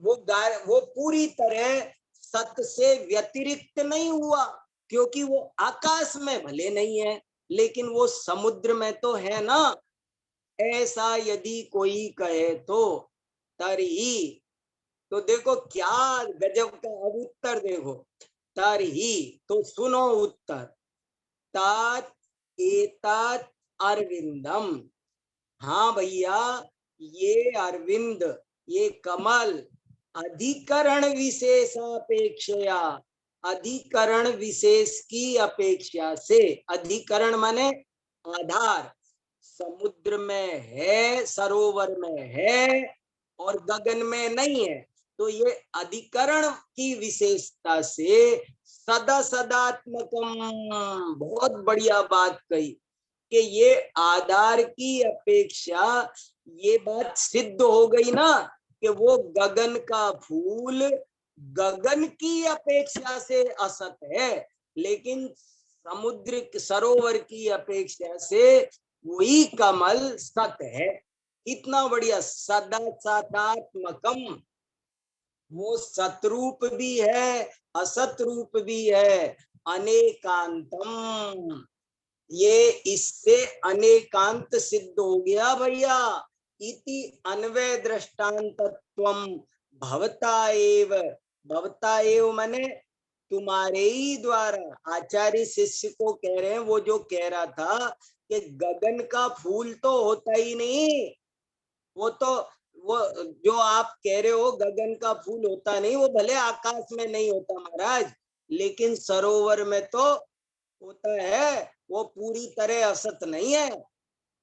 वो पूरी तरह सत्य से व्यतिरिक्त नहीं हुआ, क्योंकि वो आकाश में भले नहीं है, लेकिन वो समुद्र में तो है ना। ऐसा यदि कोई कहे तो तरही, तो देखो क्या गजब का अब उत्तर देखो, तरही तो सुनो उत्तर, तात एतात अरविंदम, हाँ भैया ये अरविंद, ये कमल अधिकरण विशेषापेक्षया, अधिकरण विशेष की अपेक्षा से, अधिकरण माने आधार, समुद्र में है, सरोवर में है और गगन में नहीं है, तो ये अधिकरण की विशेषता से सदा सदात्मकम, बहुत बढ़िया बात कही कि ये आधार की अपेक्षा, ये बात सिद्ध हो गई ना कि वो गगन का फूल गगन की अपेक्षा से असत है, लेकिन समुद्र सरोवर की अपेक्षा से वही कमल सत है। इतना बढ़िया, सदा सदात्मकम, वो सतरूप भी है, असत रूप भी है, अनेकांतम, ये इससे अनेकांत सिद्ध हो गया भैया। इति अन्वय दृष्टांतत्वम भवता एव माने तुम्हारे ही द्वारा, आचार्य शिष्य को कह रहे हैं, वो जो कह रहा था कि गगन का फूल तो होता ही नहीं, वो तो वो जो आप कह रहे हो गगन का फूल होता नहीं, वो भले आकाश में नहीं होता महाराज, लेकिन सरोवर में तो होता है, वो पूरी तरह असत नहीं है।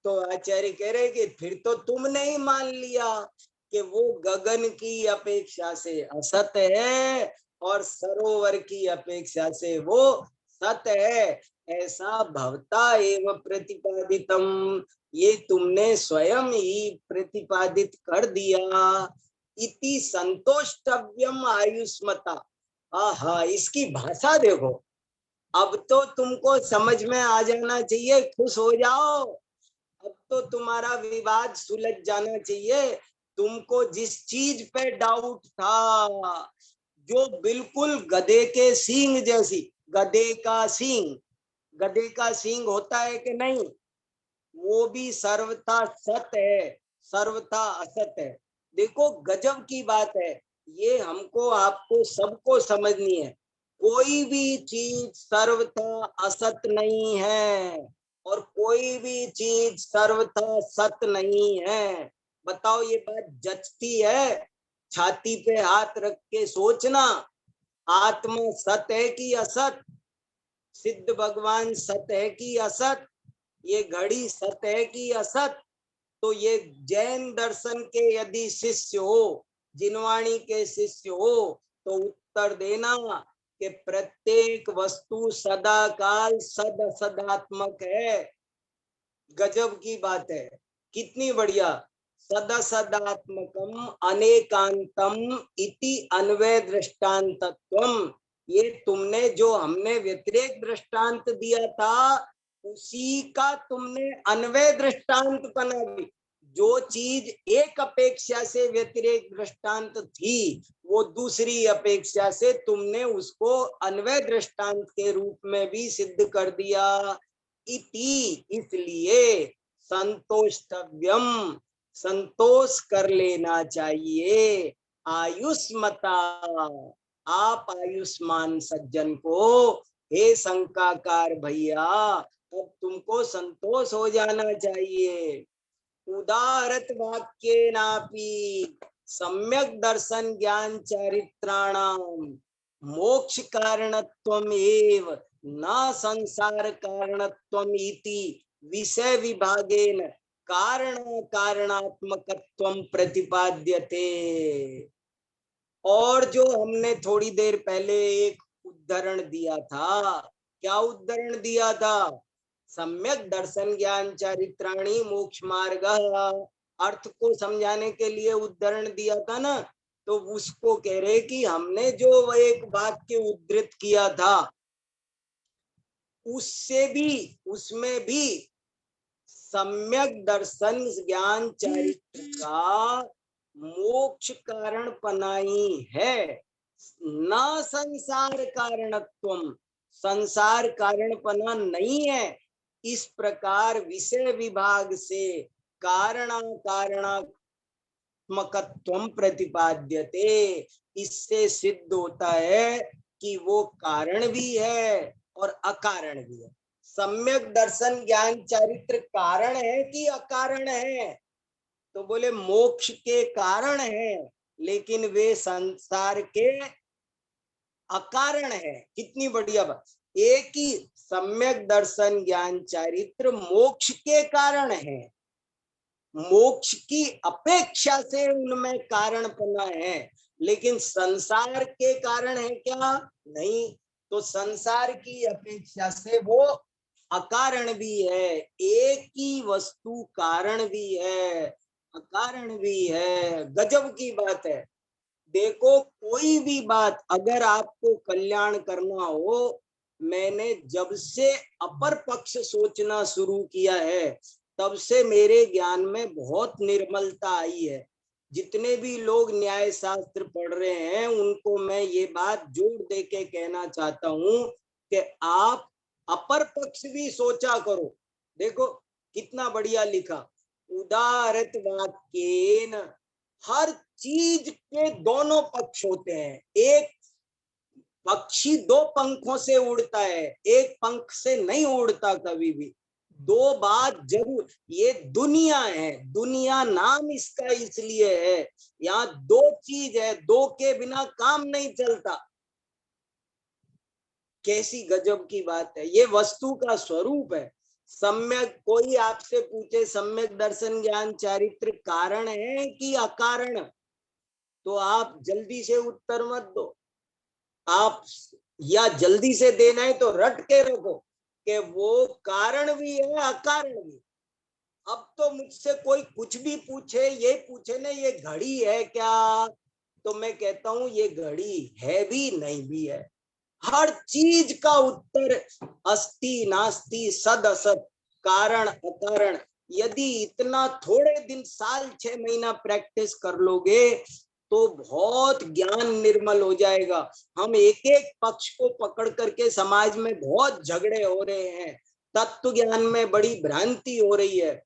तो आचार्य कह रहे कि फिर तो तुमने ही मान लिया कि वो गगन की अपेक्षा से असत है और सरोवर की अपेक्षा से वो सत है, ऐसा भवता एव प्रतिपादितम, ये तुमने स्वयं ही प्रतिपादित कर दिया। इति संतोष्टव्यम आयुष्मता, आहा इसकी भाषा देखो, अब तो तुमको समझ में आ जाना चाहिए, खुश हो जाओ, अब तो तुम्हारा विवाद सुलझ जाना चाहिए। तुमको जिस चीज पे डाउट था, जो बिल्कुल गधे के सींग जैसी, गधे का सींग, गधे का सींग होता है कि नहीं, वो भी सर्वथा सत है, सर्वथा असत है। देखो गजब की बात है, ये हमको आपको सबको समझनी है, कोई भी चीज सर्वथा असत नहीं है और कोई भी चीज सर्वथा सत नहीं है। बताओ ये बात जचती है? छाती पे हाथ रख के सोचना, आत्मा सत है कि असत, सिद्ध भगवान सत है कि असत, ये घड़ी सत है कि असत। तो ये जैन दर्शन के यदि शिष्य हो, जिनवाणी के शिष्य हो, तो उत्तर देना कि प्रत्येक वस्तु सदा काल सद सदात्मक है। गजब की बात है, कितनी बढ़िया, सदा सदात्मकम अनेकांतम इति अन्वय दृष्टांतत्वम, ये तुमने जो हमने व्यतिरेक दृष्टांत दिया था, उसी का तुमने अन्वय दृष्टांत बना दी। जो चीज एक अपेक्षा से व्यतिरेक दृष्टांत थी, वो दूसरी अपेक्षा से तुमने उसको अन्वय दृष्टांत के रूप में भी सिद्ध कर दिया। इति इसलिए संतोषव्यम, संतोष कर लेना चाहिए, आयुष्मता, आप आयुष्मान सज्जन को, हे शंकाकार भैया, अब तुमको संतोष हो जाना चाहिए। उदारत वाक्ये नापि सम्यक दर्शन ज्ञान चारित्राणाम मोक्ष कारणत्वम एव न संसार कारणत्वम इति विषय विभागेन कारण कारणात्मकत्वम प्रतिपाद्यते। और जो हमने थोड़ी देर पहले एक उदाहरण दिया था, क्या उदाहरण दिया था? सम्यक दर्शन ज्ञान चारित्राणी मोक्ष मार्ग, अर्थ को समझाने के लिए उदाहरण दिया था ना। तो उसको कह रहे कि हमने जो एक वाक्य उद्धृत किया था उससे भी, उसमें भी सम्यक दर्शन ज्ञान चारित्र का मोक्ष कारण पनाई है, न संसार कारणत्वम, संसार कारण पना नहीं है। इस प्रकार विषय विभाग से कारणात्मकत्वम प्रतिपाद्यते, इससे सिद्ध होता है कि वो कारण भी है और अकारण भी है। सम्यक दर्शन ज्ञान चारित्र कारण है कि अकारण है? तो बोले मोक्ष के कारण है, लेकिन वे संसार के अकारण है। कितनी बढ़िया बात! एक ही सम्यक दर्शन ज्ञान चारित्र मोक्ष के कारण है, मोक्ष की अपेक्षा से उनमें कारणपना है, लेकिन संसार के कारण है क्या? नहीं। तो संसार की अपेक्षा से वो अकारण भी है। एक ही वस्तु कारण भी है, अकारण भी है। गजब की बात है। देखो, कोई भी बात अगर आपको कल्याण करना हो, मैंने जब से अपर पक्ष सोचना शुरू किया है तब से मेरे ज्ञान में बहुत निर्मलता आई है। जितने भी लोग न्याय शास्त्र पढ़ रहे हैं उनको मैं ये बात जोर दे के कहना चाहता हूं कि आप अपर पक्ष भी सोचा करो। देखो कितना बढ़िया लिखा, उदारत वाक्येन, हर चीज के दोनों पक्ष होते हैं। एक पक्षी दो पंखों से उड़ता है, एक पंख से नहीं उड़ता कभी भी। दो बात जरूर, ये दुनिया है, दुनिया नाम इसका इसलिए है, यहाँ दो चीज है, दो के बिना काम नहीं चलता। कैसी गजब की बात है! ये वस्तु का स्वरूप है। सम्यक, कोई आपसे पूछे सम्यक दर्शन ज्ञान चारित्र कारण है कि अकारण, तो आप जल्दी से उत्तर मत दो। आप, या जल्दी से देना है तो रट के रखो कि वो कारण भी है अकारण भी। अब तो मुझसे कोई कुछ भी पूछे, ये पूछे ना ये घड़ी है क्या, तो मैं कहता हूं ये घड़ी है भी नहीं भी है। हर चीज का उत्तर अस्ति नास्ति सद असत कारण अकारण। यदि इतना थोड़े दिन, साल 6 महीना प्रैक्टिस कर लोगे तो बहुत ज्ञान निर्मल हो जाएगा। हम एक एक पक्ष को पकड़ करके समाज में बहुत झगड़े हो रहे हैं, तत्व ज्ञान में बड़ी भ्रांति हो रही है।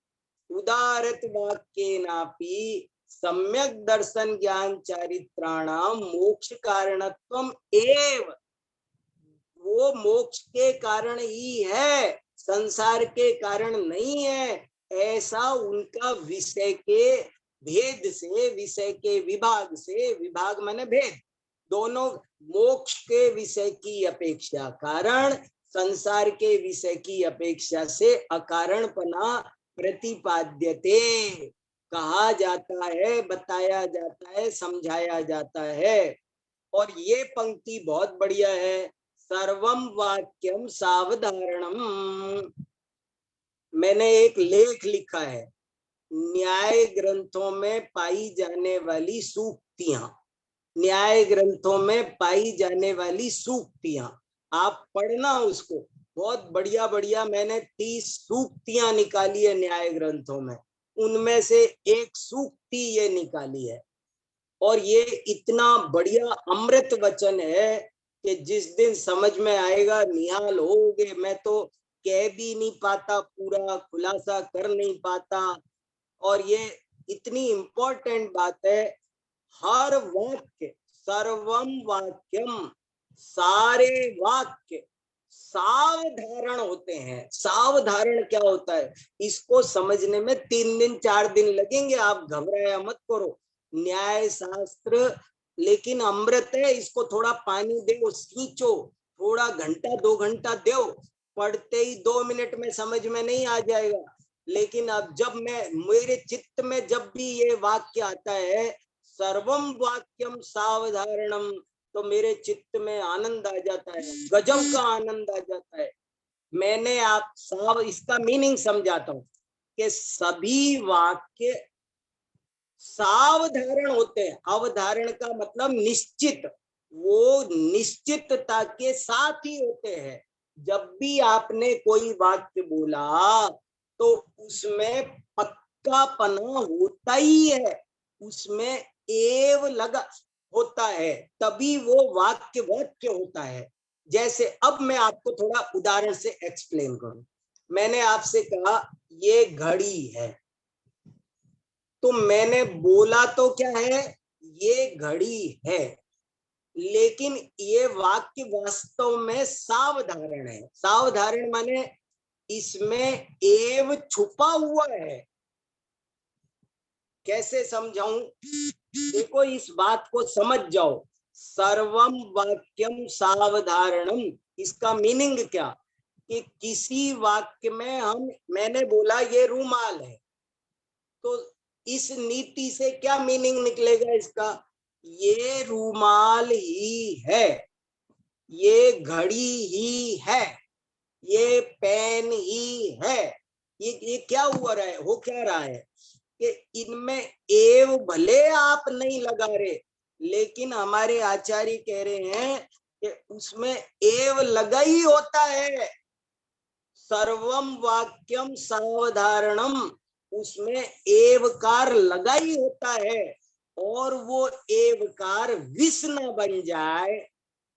उदारत वाक्ये नापि सम्यक दर्शन ज्ञान चारित्राणाम मोक्ष कारणत्वम एव, वो मोक्ष के कारण ही है, संसार के कारण नहीं है, ऐसा उनका विषय के भेद से, विषय के विभाग से, विभाग माने भेद, दोनों, मोक्ष के विषय की अपेक्षा कारण, संसार के विषय की अपेक्षा से अकारणपना प्रतिपाद्यते, कहा जाता है, बताया जाता है, समझाया जाता है। और ये पंक्ति बहुत बढ़िया है, सर्वम वाक्यम सावधारणम। मैंने एक लेख लिखा है, न्याय ग्रंथों में पाई जाने वाली सूक्तियां, न्याय ग्रंथों में पाई जाने वाली सूक्तियां, आप पढ़ना उसको, बहुत बढ़िया बढ़िया। मैंने 30 सूक्तियां निकाली है न्याय ग्रंथों में, उनमें से एक सूक्ति ये निकाली है। और ये इतना बढ़िया अमृत वचन है कि जिस दिन समझ में आएगा निहाल होगे। मैं तो कह भी नहीं पाता, पूरा खुलासा कर नहीं पाता। और ये इतनी इंपॉर्टेंट बात है, हर वाक्य, सर्वम वाक्यम, सारे वाक्य सावधारण होते हैं। सावधारण क्या होता है, इसको समझने में 3 दिन 4 दिन लगेंगे, आप घबराया मत करो। न्याय शास्त्र लेकिन अमृत है, इसको थोड़ा पानी दो, सींचो, थोड़ा घंटा 2 घंटा दो, पढ़ते ही 2 मिनट में समझ में नहीं आ जाएगा, लेकिन अब जब मेरे चित्त में जब भी ये वाक्य आता है सर्वम वाक्यम सावधारणम, तो मेरे चित्त में आनंद आ जाता है, गजब का आनंद आ जाता है। मैंने आप सब इसका मीनिंग समझाता हूं कि सभी वाक्य सावधारण होते हैं। अवधारण का मतलब निश्चित, वो निश्चितता के साथ ही होते हैं। जब भी आपने कोई वाक्य बोला तो उसमें पक्कापना होता ही है, उसमें एव लगा होता है, तभी वो वाक्य वाक्य होता है। जैसे अब मैं आपको थोड़ा उदाहरण से एक्सप्लेन करूं। मैंने आपसे कहा ये घड़ी है, तो मैंने बोला तो क्या है, ये घड़ी है, लेकिन ये वाक्य वास्तव में सावधारण है। सावधारण माने इसमें एव छुपा हुआ है। कैसे समझाऊं? देखो इस बात को समझ जाओ। सर्वम वाक्यम सावधारणम, इसका मीनिंग क्या कि किसी वाक्य में मैंने बोला ये रूमाल है, तो इस नीति से क्या मीनिंग निकलेगा इसका, ये रूमाल ही है, ये घड़ी ही है, ये पेन ही है। ये क्या हुआ रहा है, हो क्या रहा है कि इनमें एव भले आप नहीं लगा रहे, लेकिन हमारे आचार्य कह रहे हैं कि उसमें एव लगा ही होता है। सर्वम वाक्यम सावधारणम, उसमें एवकार लगा ही होता है, और वो एवकार विष न बन जाए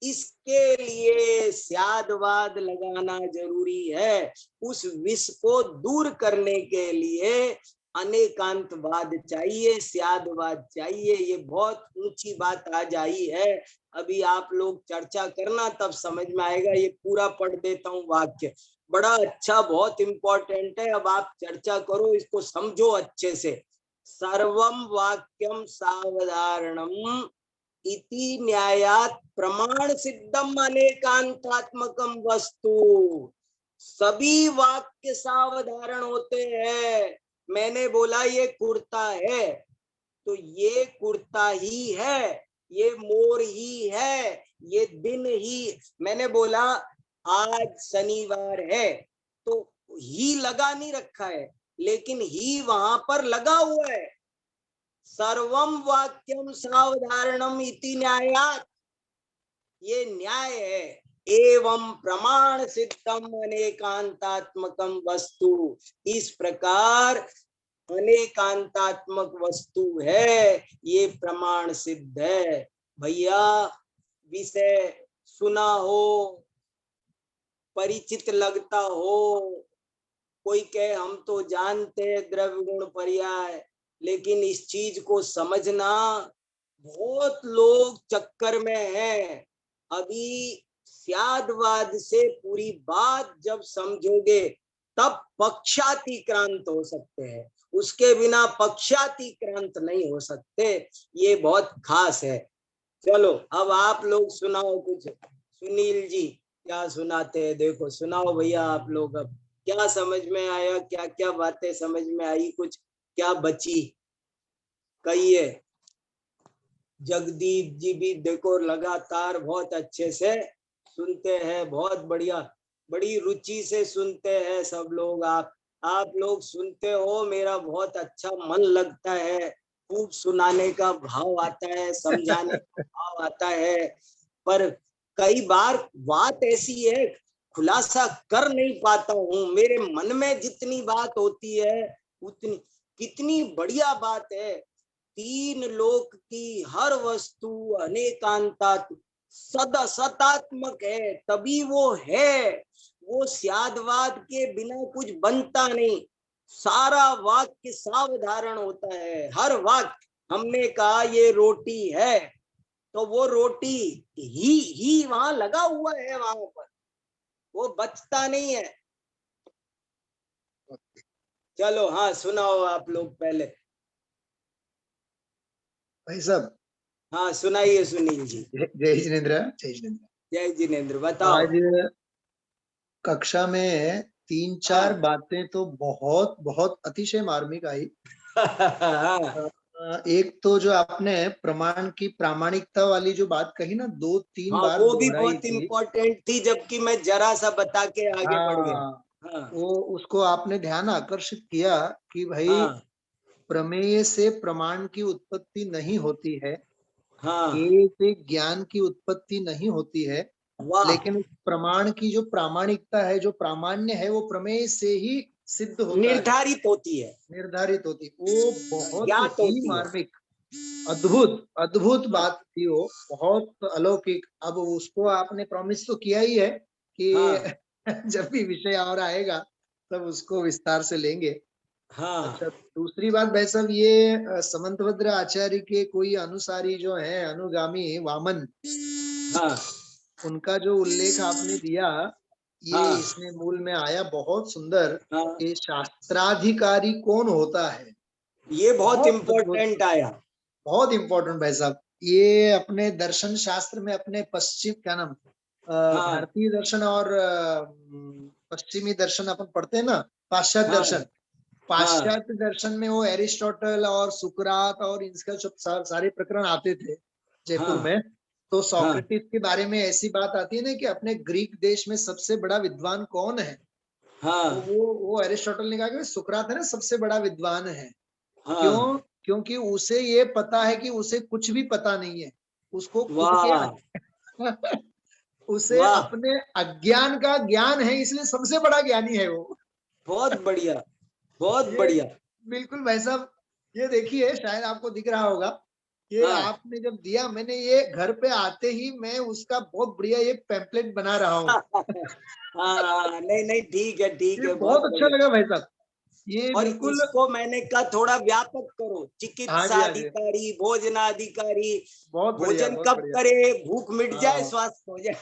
इसके लिए स्यादवाद लगाना जरूरी है। उस विष को दूर करने के लिए अनेकांतवाद चाहिए, स्यादवाद चाहिए। ये बहुत ऊंची बात आज आई है, अभी आप लोग चर्चा करना तब समझ में आएगा। ये पूरा पढ़ देता हूँ वाक्य, बड़ा अच्छा, बहुत इंपॉर्टेंट है। अब आप चर्चा करो, इसको समझो अच्छे से। सर्वम वाक्यम सावधारणम इति न्यायात प्रमाण सिद्धम अनेकांतात्मकम वस्तु। सभी वाक्य सावधारण होते हैं। मैंने बोला ये कुर्ता है, तो ये कुर्ता ही है, ये मोर ही है, ये दिन ही। मैंने बोला आज शनिवार है, तो ही लगा नहीं रखा है, लेकिन ही वहां पर लगा हुआ है। सर्वम वाक्यम सावधारणम इति न्यायात्, ये न्याय है। एवं प्रमाण सिद्धम अनेकांतात्मकम वस्तु, इस प्रकार अनेकांतात्मक वस्तु है, ये प्रमाण सिद्ध है। भैया विषय सुना हो, परिचित लगता हो, कोई कहे हम तो जानते हैं द्रव्य गुण पर्याय, लेकिन इस चीज को समझना, बहुत लोग चक्कर में हैं। अभी स्यादवाद से पूरी बात जब समझोगे तब पक्षातिक्रांत हो सकते हैं, उसके बिना पक्षातिक्रांत नहीं हो सकते। ये बहुत खास है। चलो अब आप लोग सुनाओ कुछ। सुनील जी क्या सुनाते हैं, देखो सुनाओ भैया आप लोग। अब क्या समझ में आया, क्या क्या बातें समझ में आई, कुछ क्या बची, कहिए। जगदीप जी भी देखो लगातार बहुत अच्छे से सुनते हैं, बहुत बढ़िया, बड़ी रुचि से सुनते हैं सब लोग। आप लोग सुनते हो, मेरा बहुत अच्छा मन लगता है, खूब सुनाने का भाव आता है, समझाने का भाव आता है। पर कई बार बात ऐसी है खुलासा कर नहीं पाता हूँ, मेरे मन में जितनी बात होती है उतनी, कितनी बढ़िया बात है। तीन लोक की हर वस्तु अनेकांतात्मक सदा सतात्मक है, तभी वो है। वो स्यादवाद के बिना कुछ बनता नहीं। सारा वाक्य सावधारण होता है, हर वाक्य। हमने कहा ये रोटी है, तो वो रोटी ही वहां लगा हुआ है, वहां पर वो बचता नहीं है। चलो हाँ सुनाओ आप लोग पहले। भाई साहब, हाँ सुनाइए सुनील जी। जय जिनेन्द्र। जय जिनेन्द्र। जय जिनेन्द्र, बताओ। आज कक्षा में तीन चार हाँ। बातें तो बहुत बहुत अतिशय मार्मिक आई। हाँ एक तो जो आपने प्रमाण की प्रामाणिकता वाली जो बात कही ना, 2-3 हाँ, बार वो भी दोहराई बहुत थी। इम्पोर्टेंट थी, जबकि मैं जरा सा बता के आगे बढ़ गया। हाँ, हाँ वो उसको आपने ध्यान आकर्षित किया कि भाई हाँ प्रमेय से प्रमाण की उत्पत्ति नहीं होती है, हाँ। ज्ञेय से ज्ञान की उत्पत्ति नहीं होती है, वाह। लेकिन उस प्रमाण की जो प्रामाणिकता है, जो प्रामाण्य है, वो प्रमेय से ही सिद्ध होता है, निर्धारित होती है, निर्धारित होती है। वो बहुत ज्ञात ही होती है। मार्मिक, अद्भुत अद्भुत हाँ बात थी वो, बहुत अलौकिक। अब उसको आपने प्रॉमिस तो किया ही है हाँ कि जब भी विषय और आएगा तब उसको विस्तार से लेंगे। हाँ अच्छा, दूसरी बात भाई साहब, ये समंतभद्र आचार्य के कोई अनुसारी जो है, अनुगामी वामन, हाँ उनका जो उल्लेख आपने दिया, ये हाँ इसमें मूल में आया बहुत सुंदर, हाँ। कि शास्त्राधिकारी कौन होता है। ये बहुत बहुत अद्भुत, इम्पोर्टेंट आया। बहुत इंपॉर्टेंट भाई साहब। ये अपने दर्शन शास्त्र में, अपने पश्चिम क्या नाम, हाँ भारतीय दर्शन और पश्चिमी दर्शन अपन पढ़ते हैं ना, पाश्चात्य हाँ दर्शन। हाँ पाश्चात्य दर्शन में वो एरिस्टोटल और सुकरात और इनका सब सारे प्रकरण आते थे जयपुर हाँ में। तो हाँ सोक्रेटिस के बारे में ऐसी बात आती है ना कि अपने ग्रीक देश में सबसे बड़ा विद्वान कौन है, तो हाँ वो एरिस्टोटल ने कहा कि सुकरात है ना सबसे बड़ा विद्वान है। क्यों? हाँ। क्योंकि उसे ये पता है कि उसे कुछ भी पता नहीं है, उसको खुद के वाह उसे वाह, अपने अज्ञान का ज्ञान है, इसलिए सबसे बड़ा ज्ञानी है वो। बहुत बढ़िया, बहुत ये बढ़िया। बिल्कुल भाई साहब, ये देखिए शायद आपको दिख रहा होगा, ये हाँ आपने जब दिया, मैंने ये घर पे आते ही मैं उसका बहुत बढ़िया ये पैम्पलेट बना रहा हूँ। हाँ, नहीं नहीं, ठीक है ठीक ये है, बहुत बहुत अच्छा बढ़िया। लगा भाई साहब, ये और बिल्कुल। इसको मैंने कहा थोड़ा व्यापक करो, हाँ चिकित्सा जी, हाँ जी, अधिकारी, भोजनाधिकारी, बहुत बढ़िया, भोजन बहुत कब बढ़िया। करे, भूख मिट जाए, हाँ, स्वास्थ्य हो जाए।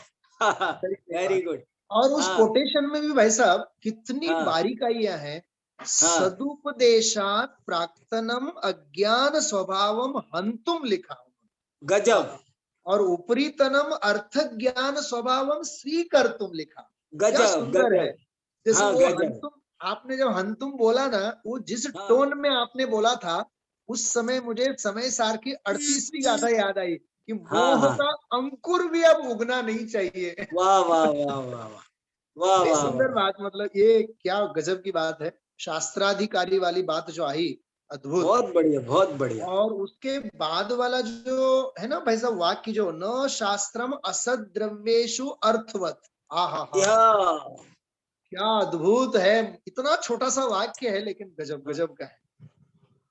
सही सही वेरी बात। गुड। और उस हाँ कोटेशन में भी भाई साहब कितनी हाँ बारीकाइयां हैं। हाँ। सदुपदेशात प्राक्तनम अज्ञान स्वभावम हंतुम लिखा हुआ। गजब हाँ। और उपरीतनम अर्थ ज्ञान स्वभावम स्वीकर्तुम लिखा। क्या गजब सुंदर है। गजब। जैसे हाँ वो गजब। हंतुम, आपने जब हंतुम बोला ना, वो जिस हाँ टोन में आपने बोला था, उस समय मुझे समय सार की 38वीं गाथा याद आई कि हाँ मोह हाँ। का अंकुर भी अब उगना नहीं चाहिए। वाह वाह वाह वाह वाह वाह बड़ी वाह सुंदर वाह। बात, मतलब ये क्या गजब की बात है। शास्त्राधिकारी वाली बात जो आई, अद्भुत। बहुत बढ़िया बहुत बढ़िया। और उसके बाद वाला जो है ना भाई साहब, वाक्य जो न शास्त्रम असद द्रव्येशु अर्थवत, आ हा हा, या क्या अद्भुत है। इतना छोटा सा वाक्य है लेकिन गजब गजब का है।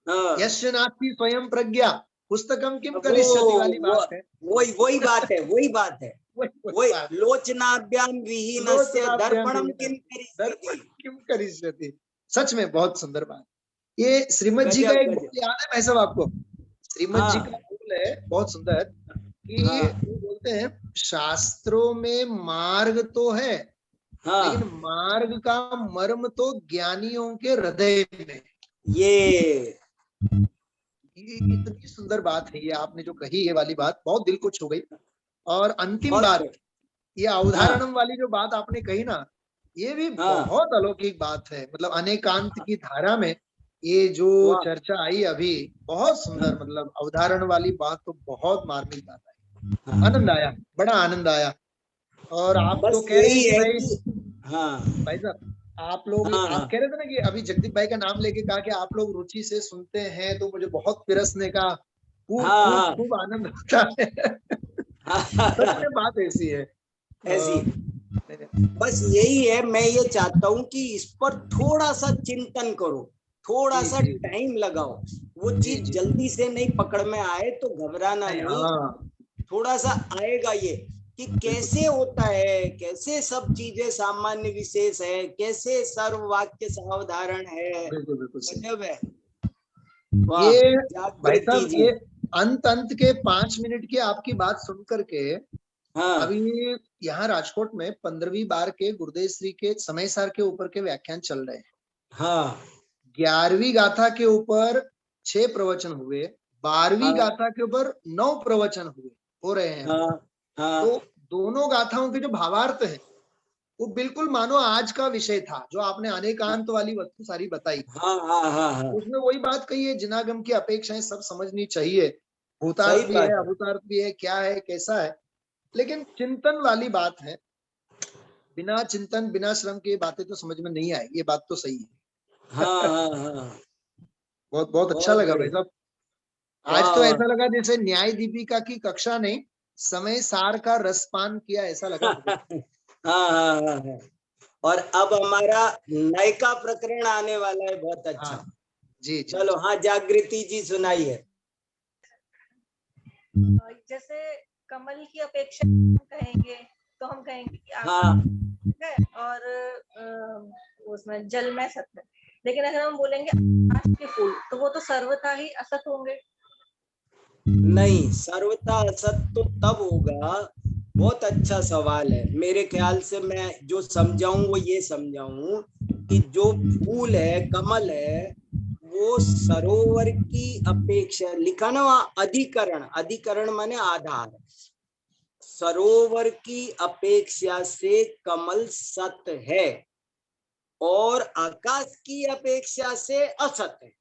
हाँ। यस्य नास्ति स्वयं प्रज्ञा पुस्तकम किम वो करिष्यति वाली वो बात है। वही वही बात है, वही बात है। वही वही बात। लोचनाभ्याम विहीनस्य लोचनाभ्याम दर्पणम विहीन किम करिष्यति। दर्पण किम करिष्यति। सच में बहुत सुंदर बात। ये श्रीमद जी का गजब एक गजब। बोल याद है भाई साहब आपको? श्रीमद जी का हाँ बोल है बहुत सुंदर, कि हाँ वो बोलते हैं शास्त्रों में मार्ग तो है, लेकिन हाँ। मार्ग का मर्म तो ज्ञानियों के हृदय में है। ये ये इतनी सुंदर बात है, ये आपने जो कही, ये वाली बात बहुत दिल को छू गई। और अंतिम बहुत बात, ये हाँ अवधारणम वाली जो बात आपने कही ना, ये भी हाँ। बहुत अलौकिक बात है। मतलब अनेकांत की धारा में ये जो वाह। चर्चा आई अभी, बहुत हाँ सुंदर, मतलब अवधारण वाली बात तो बहुत मार्मिक बात आई। हाँ। आनंद आया, बड़ा आनंद आया। और आप तो बस कह रहे यही हैं कि है भाई, कि हाँ भाई साहब, आप लोग, हाँ आप हाँ कह रहे थे ना कि अभी जगदीप भाई का नाम लेके कहा कि आप लोग रुचि से सुनते हैं, तो मुझे बहुत पिरसने का खूब हाँ खूब हाँ खूब आनंद आता है। हाँ सच हाँ। में बात ऐसी है। ऐसी नहीं, बस यही है, मैं ये चाहता हूँ कि इस पर थोड़ा सा चिंतन करो, थोड़ा जी सा जी टाइम लगाओ। वो जी चीज जी। जल्दी से नहीं पकड़ में आए तो घबराना नहीं, नहीं। हाँ, थोड़ा सा आएगा ये कि बिल्कुल कैसे होता है, कैसे सब चीजें सामान्य विशेष है, कैसे सर्व वाक्य सावधारण है। बिल्कुल बिल्कुल सही। गजब है। वाह। ये भाई जागृति साहब, जी। ये अंत अंत के 5 मिनट की आपकी बात सुन करके, हाँ अभी यहाँ राजकोट में 15वीं बार के गुरुदेव श्री के समय सार के ऊपर के व्याख्यान चल रहे हैं। हाँ 11वीं गाथा के ऊपर 6 प्रवचन हुए, 12वीं हाँ गाथा के ऊपर 9 प्रवचन हो रहे हैं। हाँ तो हाँ दोनों गाथाओं के जो भावार्थ है, वो बिल्कुल मानो आज का विषय था, जो आपने अनेकांत वाली वस्तु सारी बताई, हाँ हाँ हाँ हाँ, उसमें वही बात कही है, जिनागम की अपेक्षाएं सब समझनी चाहिए, सही भूतार्थ भी बात है, है। अभूतार्थ भी है, क्या है कैसा है, लेकिन चिंतन वाली बात है। बिना चिंतन बिना श्रम के ये बातें तो समझ में नहीं आएगी, ये बात तो सही है। हाँ हाँ हाँ, बहुत बहुत अच्छा बहुत लगा भाई बढ़िया। साहब। आज वाह तो वाह। ऐसा लगा जैसे न्याय दीपिका की कक्षा नहीं, समय सार का रसपान किया, ऐसा लगा मुझे। हाँ हाँ हाँ हाँ। और अब हमारा नयका प्रकरण आने वाला है, बहुत अच्छा। हाँ जी जी चलो, हाँ जागृति जी सुनाइए। जैसे कमल की अपेक्षा हम कहेंगे तो हम कहेंगे कि हाँ आकाश है और उसमें जल में सत्य है। लेकिन अगर हम बोलेंगे आकाश के फूल तो वो तो सर्वथा ही असत होंगे। नहीं, सर्वथा असत तो तब होगा। बहुत अच्छा सवाल है। मेरे ख्याल से मैं जो समझाऊं वो ये समझाऊं कि जो फूल है, कमल है, वो सरोवर की अपेक्षा, लिखा ना वहाँ अधिकरण, अधिकरण माने आधार, सरोवर की अपेक्षा से कमल सत है और आकाश की अपेक्षा से असत है।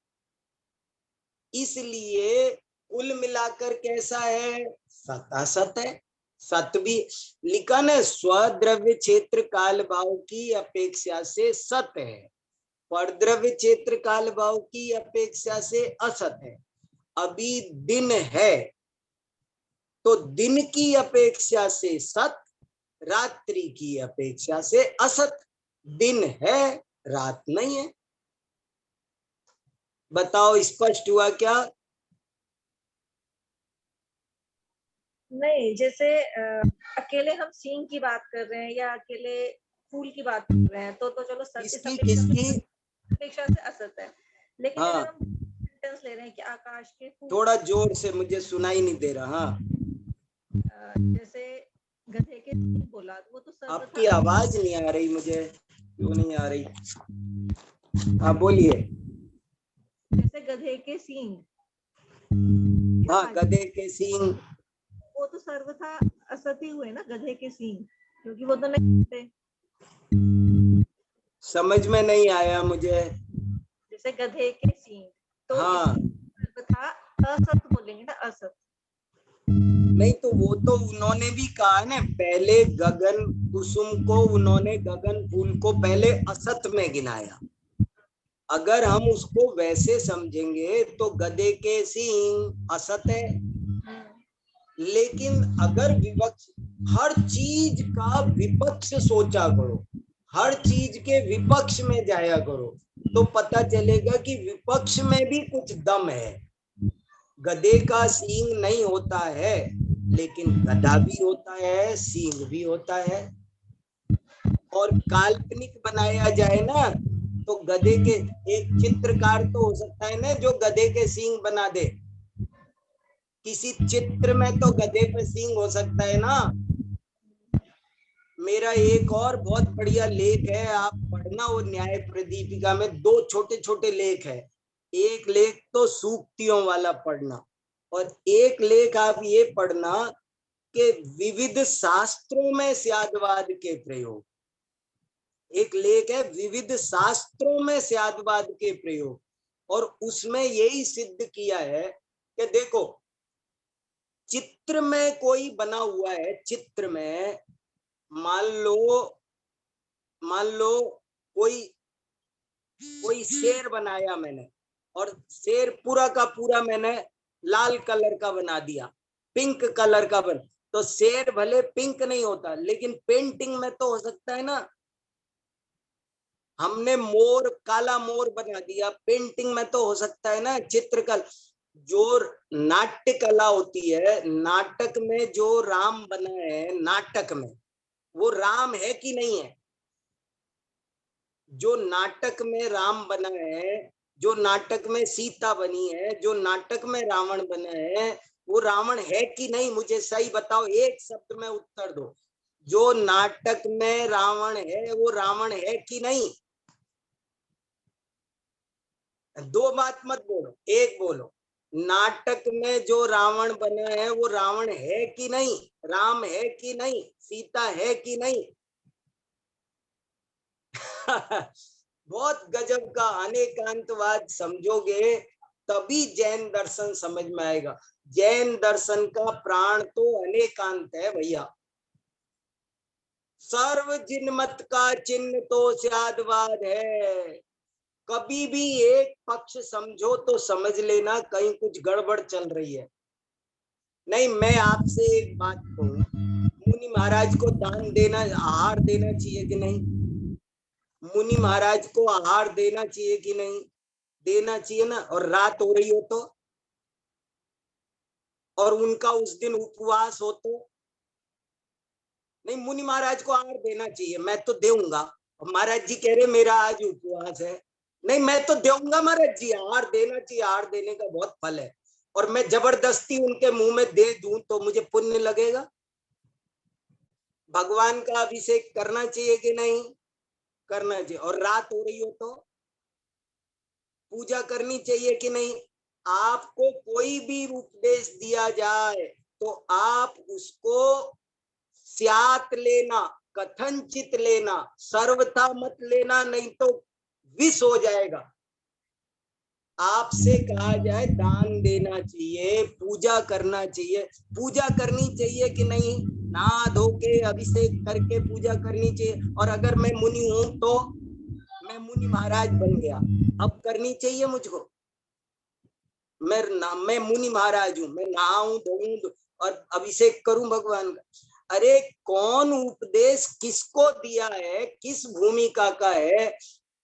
इसलिए कुल मिलाकर कैसा है? सत असत है। सत भी लिखा ना, स्वद्रव्य क्षेत्र काल भाव की अपेक्षा से सत है, परद्रव्य क्षेत्र काल भाव की अपेक्षा से असत है। अभी दिन है तो दिन की अपेक्षा से सत, रात्रि की अपेक्षा से असत। दिन है, रात नहीं है। बताओ, स्पष्ट हुआ क्या? नहीं, जैसे अकेले हम सींग की बात कर रहे हैं या अकेले फूल की बात कर रहे हैं तो चलो किसकी किसकी? अपेक्षा से असत है। लेकिन हाँ, अगर हम सेंटेंस ले रहे हैं कि आकाश के फूल, थोड़ा जोर से, मुझे सुनाई नहीं दे रहा। हाँ, जैसे गधे के सींग बोला तो वो तो सर्वथा आपकी आवाज नहीं आ रही मुझे, क्यों नहीं आ रही? हाँ बोलिए। जैसे गधे के सींग, हाँ, गधे के सींग। वो तो सर्वथा असत ही हुए ना, गधे के सींग, क्योंकि वो तो नहीं होते। समझ में नहीं आया मुझे। जैसे गधे के सींग तो हाँ, सर्वथा असत बोलेंगे ना, असत। नहीं तो वो तो उन्होंने भी कहा ना, पहले गगन कुसुम को, उन्होंने गगन फूल को पहले असत में गिनाया। अगर हम उसको वैसे समझेंगे तो गधे के सींग असत है। लेकिन अगर विपक्ष, हर चीज का विपक्ष सोचा करो, हर चीज के विपक्ष में जाया करो, तो पता चलेगा कि विपक्ष में भी कुछ दम है। गधे का सींग नहीं होता है, लेकिन गधा भी होता है, सींग भी होता है। और काल्पनिक बनाया जाए ना तो गधे के, एक चित्रकार तो हो सकता है ना जो गधे के सींग बना दे। किसी चित्र में तो गधे पे सींग हो सकता है ना। मेरा एक और बहुत बढ़िया लेख है, आप पढ़ना, वो न्याय प्रदीपिका में 2 छोटे छोटे लेख है। एक लेख तो सूक्तियों वाला पढ़ना, और एक लेख आप ये पढ़ना कि विविध शास्त्रों में स्यादवाद के प्रयोग। एक लेख है विविध शास्त्रों में स्यादवाद के प्रयोग, और उसमें यही सिद्ध किया है कि देखो, चित्र में कोई बना हुआ है, चित्र में मान लो कोई कोई शेर बनाया मैंने, और शेर पूरा का पूरा मैंने लाल कलर का बना दिया, पिंक कलर का बन, तो शेर भले पिंक नहीं होता, लेकिन पेंटिंग में तो हो सकता है ना। हमने मोर, काला मोर बना दिया, पेंटिंग में तो हो सकता है ना। चित्रकला, जो नाट्य कला होती है, नाटक में जो राम बना है, नाटक में वो राम है कि नहीं है? जो नाटक में राम बना है, जो नाटक में सीता बनी है, जो नाटक में रावण बना है, वो रावण है कि नहीं? मुझे सही बताओ, एक शब्द में उत्तर दो। जो नाटक में रावण है वो रावण है कि नहीं? 2 बात मत बोलो, एक बोलो। नाटक में जो रावण बना है वो रावण है कि नहीं? राम है कि नहीं? सीता है कि नहीं? बहुत गजब का अनेकांतवाद समझोगे तभी जैन दर्शन समझ में आएगा। जैन दर्शन का प्राण तो अनेकांत है भैया। सर्व जिनमत का चिन्ह तो स्यादवाद है। कभी भी एक पक्ष समझो तो समझ लेना कहीं कुछ गड़बड़ चल रही है। नहीं, मैं आपसे एक बात कहूं, मुनि महाराज को दान देना, आहार देना चाहिए कि नहीं? मुनि महाराज को आहार देना चाहिए कि नहीं? देना चाहिए ना। और रात हो रही हो तो, और उनका उस दिन उपवास हो तो, नहीं, मुनि महाराज को आहार देना चाहिए। मैं तो देऊंगा। महाराज जी कह रहे मेरा आज उपवास है, नहीं मैं तो देऊंगा महाराज जी, आहार देना चाहिए, आहार देने का बहुत फल है। और मैं जबरदस्ती उनके मुंह में दे दूं तो मुझे पुण्य लगेगा? भगवान का अभिषेक करना चाहिए कि नहीं? करना चाहिए। और रात हो रही हो तो पूजा करनी चाहिए कि नहीं? आपको कोई भी उपदेश दिया जाए तो आप उसको स्यात लेना, कथनचित लेना, सर्वथा मत लेना, नहीं तो विष हो जाएगा। आपसे कहा जाए दान देना चाहिए, पूजा करना चाहिए, पूजा करनी चाहिए कि नहीं? नहा धो के अभिषेक करके पूजा करनी चाहिए। और अगर मैं मुनि हूं तो मैं मुनि महाराज बन गया, अब करनी चाहिए मुझको। मैं मुनि महाराज हूं, मैं नहाऊं धोऊं और अभिषेक करूं भगवान का। अरे कौन उपदेश किसको दिया है, किस भूमिका का है?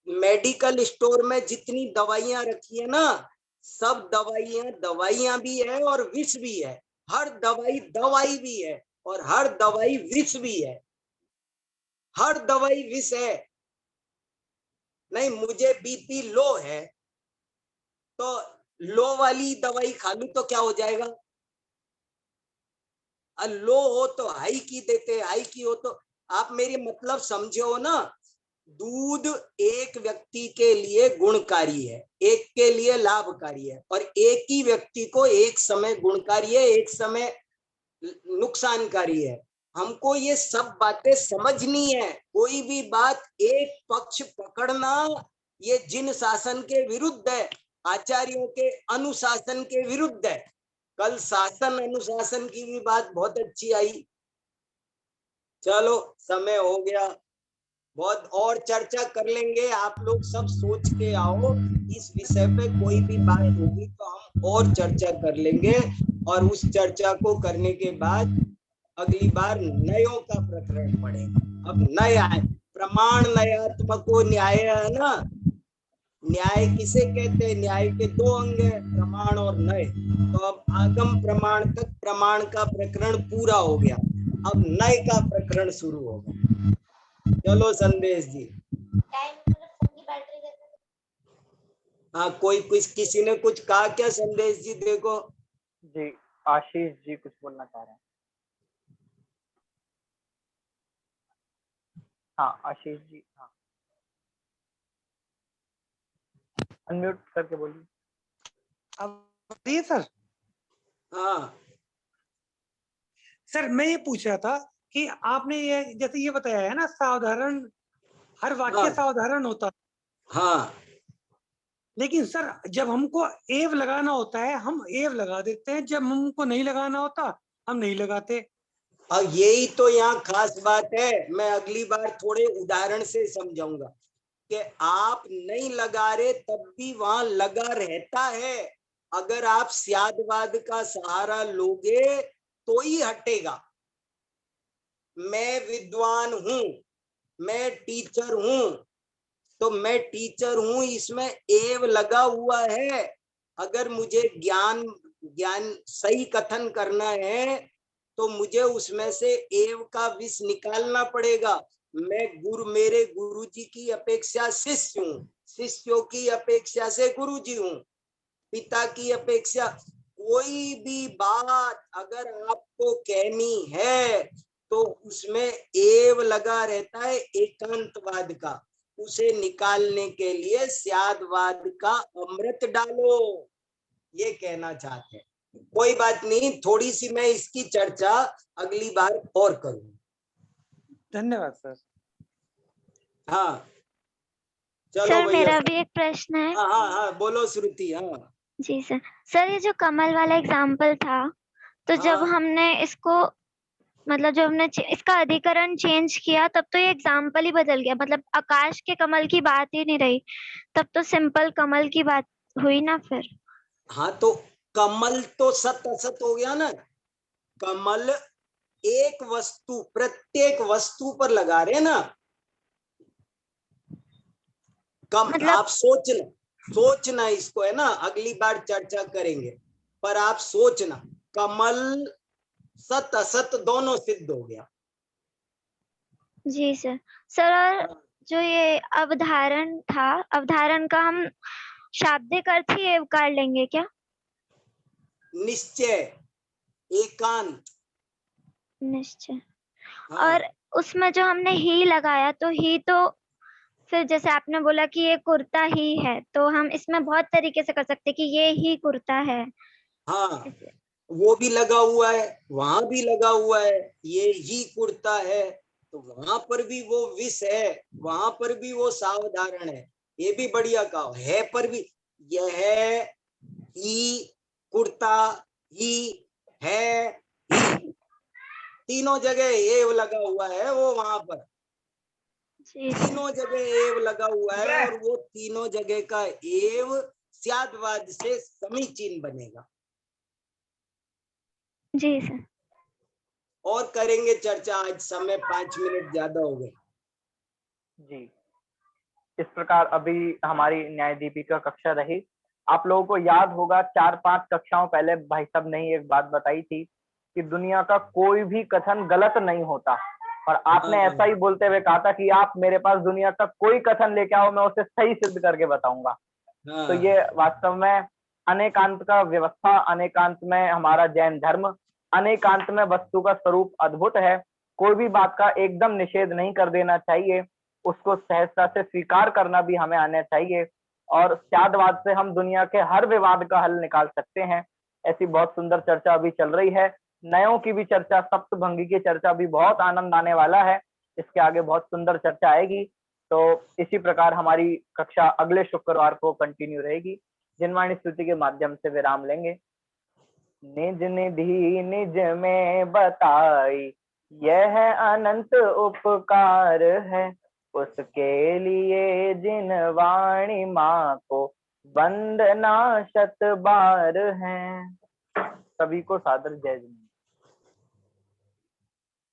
मेडिकल स्टोर में जितनी दवाइयां रखी है ना, सब दवाइयां भी है और विष भी है। हर दवाई दवाई भी है और हर दवाई विष भी है। हर दवाई विष है। नहीं, मुझे बीपी लो है तो लो वाली दवाई खा लूं तो क्या हो जाएगा? लो हो तो हाई की देते, हाई की हो तो, आप मेरी मतलब समझे हो ना? दूध एक व्यक्ति के लिए गुणकारी है, एक के लिए लाभकारी है, और एक ही व्यक्ति को एक समय गुणकारी है, एक समय नुकसानकारी है। हमको ये सब बातें समझनी है। कोई भी बात एक पक्ष पकड़ना ये जिन शासन के विरुद्ध है, आचार्यों के अनुशासन के विरुद्ध है। कल शासन अनुशासन की भी बात बहुत अच्छी आई। चलो समय हो गया, बहुत और चर्चा कर लेंगे। आप लोग सब सोच के आओ, इस विषय पे कोई भी बात होगी तो हम और चर्चा कर लेंगे। और उस चर्चा को करने के बाद अगली बार नयों का प्रकरण पड़ेगा। अब नय आए, प्रमाण नयात्मको न्याय है ना। न्याय किसे कहते हैं? न्याय के दो अंग है, प्रमाण और नय। तो अब आगम प्रमाण तक प्रमाण का प्रकरण पूरा हो गया, अब नय का प्रकरण शुरू होगा। चलो संदेश जी। हाँ, कोई कुछ किसी ने कुछ कहा क्या? संदेश जी देखो जी, आशीष जी कुछ बोलना चाह रहे हैं। हाँ आशीष जी, हाँ अनम्यूट करके बोलिए। अब ये सर, हाँ सर मैं ये पूछ रहा था कि आपने ये जैसे ये बताया है ना, साधारण हर वाक्य हाँ साधारण होता है, हाँ लेकिन सर जब हमको एव लगाना होता है हम एव लगा देते हैं, जब हमको नहीं लगाना होता हम नहीं लगाते। और यही तो यहाँ खास बात है। मैं अगली बार थोड़े उदाहरण से समझाऊंगा कि आप नहीं लगा रहे तब भी वहां लगा रहता है। अगर आप स्यादवाद का सहारा लोगे तो ही हटेगा। मैं विद्वान हूं, मैं टीचर हूं, तो मैं टीचर हूं इसमें एव लगा हुआ है। अगर मुझे ज्ञान सही कथन करना है तो मुझे उसमें से एव का विष निकालना पड़ेगा। मैं मेरे गुरुजी की अपेक्षा शिष्य हूँ, शिष्यों की अपेक्षा से गुरुजी हूँ, पिता की अपेक्षा। कोई भी बात अगर आपको कहनी है तो उसमें एव लगा रहता है एकांतवाद का। उसे निकालने के लिए स्यादवाद का अमृत डालो, ये कहना चाहते हैं। कोई बात नहीं, थोड़ी सी मैं इसकी चर्चा अगली बार और करूंगा। धन्यवाद सर। हाँ, चलो सर भैया। मेरा भी एक प्रश्न है। हाँ हाँ हाँ, बोलो श्रुति। हाँ जी सर। सर ये जो कमल वाला एग्जाम्पल था, तो जब हाँ हमने इसको मतलब जब हमने इसका अधिकरण चेंज किया तब तो ये एग्जाम्पल ही बदल गया, मतलब आकाश के कमल की बात ही नहीं रही, तब तो सिंपल कमल की बात हुई ना फिर। हाँ, तो कमल तो सत असत हो गया ना। कमल एक वस्तु, प्रत्येक वस्तु पर लगा रहे ना। मतलब आप सोचना इसको, है ना, अगली बार चर्चा करेंगे, पर आप सोचना कमल सत असत दोनों सिद्ध हो गया। जी सर। सर और जो ये अवधारण था, अवधारण का हम शाब्दिक अर्थ ही एवकार लेंगे क्या? निश्चय, एकांत। निश्चय। हाँ और उसमें जो हमने ही लगाया, तो ही तो फिर जैसे आपने बोला कि ये कुर्ता ही है, तो हम इसमें बहुत तरीके से कर सकते हैं कि ये ही कुर्ता है। हाँ, वो भी लगा हुआ है, वहां भी लगा हुआ है, ये ही कुर्ता है, तो वहां पर भी वो विष है, वहां पर भी वो सावधारण है। ये भी बढ़िया कहा है, पर भी यह ही कुर्ता ही है, ही तीनों जगह एव लगा हुआ है, वो वहां पर जी सर। तीनों जगह एव लगा हुआ है, और वो तीनों जगह का एव स्यादवाद से समीचीन बनेगा। जी सर। और करेंगे चर्चा, आज समय 5 मिनट ज्यादा हो गए। जी, इस प्रकार अभी हमारी न्याय दीपिका कक्षा रही। आप लोगों को याद होगा 4-5 कक्षाओं पहले भाई साहब ने एक बात बताई थी कि दुनिया का कोई भी कथन गलत नहीं होता, और आपने हाँ, ऐसा ही बोलते हुए कहा था कि आप मेरे पास दुनिया का कोई कथन लेके आओ, मैं उसे सही सिद्ध करके बताऊंगा। हाँ, तो ये वास्तव में अनेकांत का व्यवस्था, अनेकांत में हमारा जैन धर्म, अनेकांत में वस्तु का स्वरूप अद्भुत है। कोई भी बात का एकदम निषेध नहीं कर देना चाहिए, उसको सहजता से स्वीकार करना भी हमें आना चाहिए, और स्यादवाद से हम दुनिया के हर विवाद का हल निकाल सकते हैं। ऐसी बहुत सुंदर चर्चा अभी चल रही है। नयों की भी चर्चा, सप्तभंगी की चर्चा भी बहुत आनंद आने वाला है। इसके आगे बहुत सुंदर चर्चा आएगी। तो इसी प्रकार हमारी कक्षा अगले शुक्रवार को कंटिन्यू रहेगी। जिनवाणी स्तुति के माध्यम से विराम लेंगे। निज निधि निज में बताई, यह अनंत उपकार है, उसके लिए जिन वाणी माँ को वंदना शत बार है। सभी को सादर जय जय।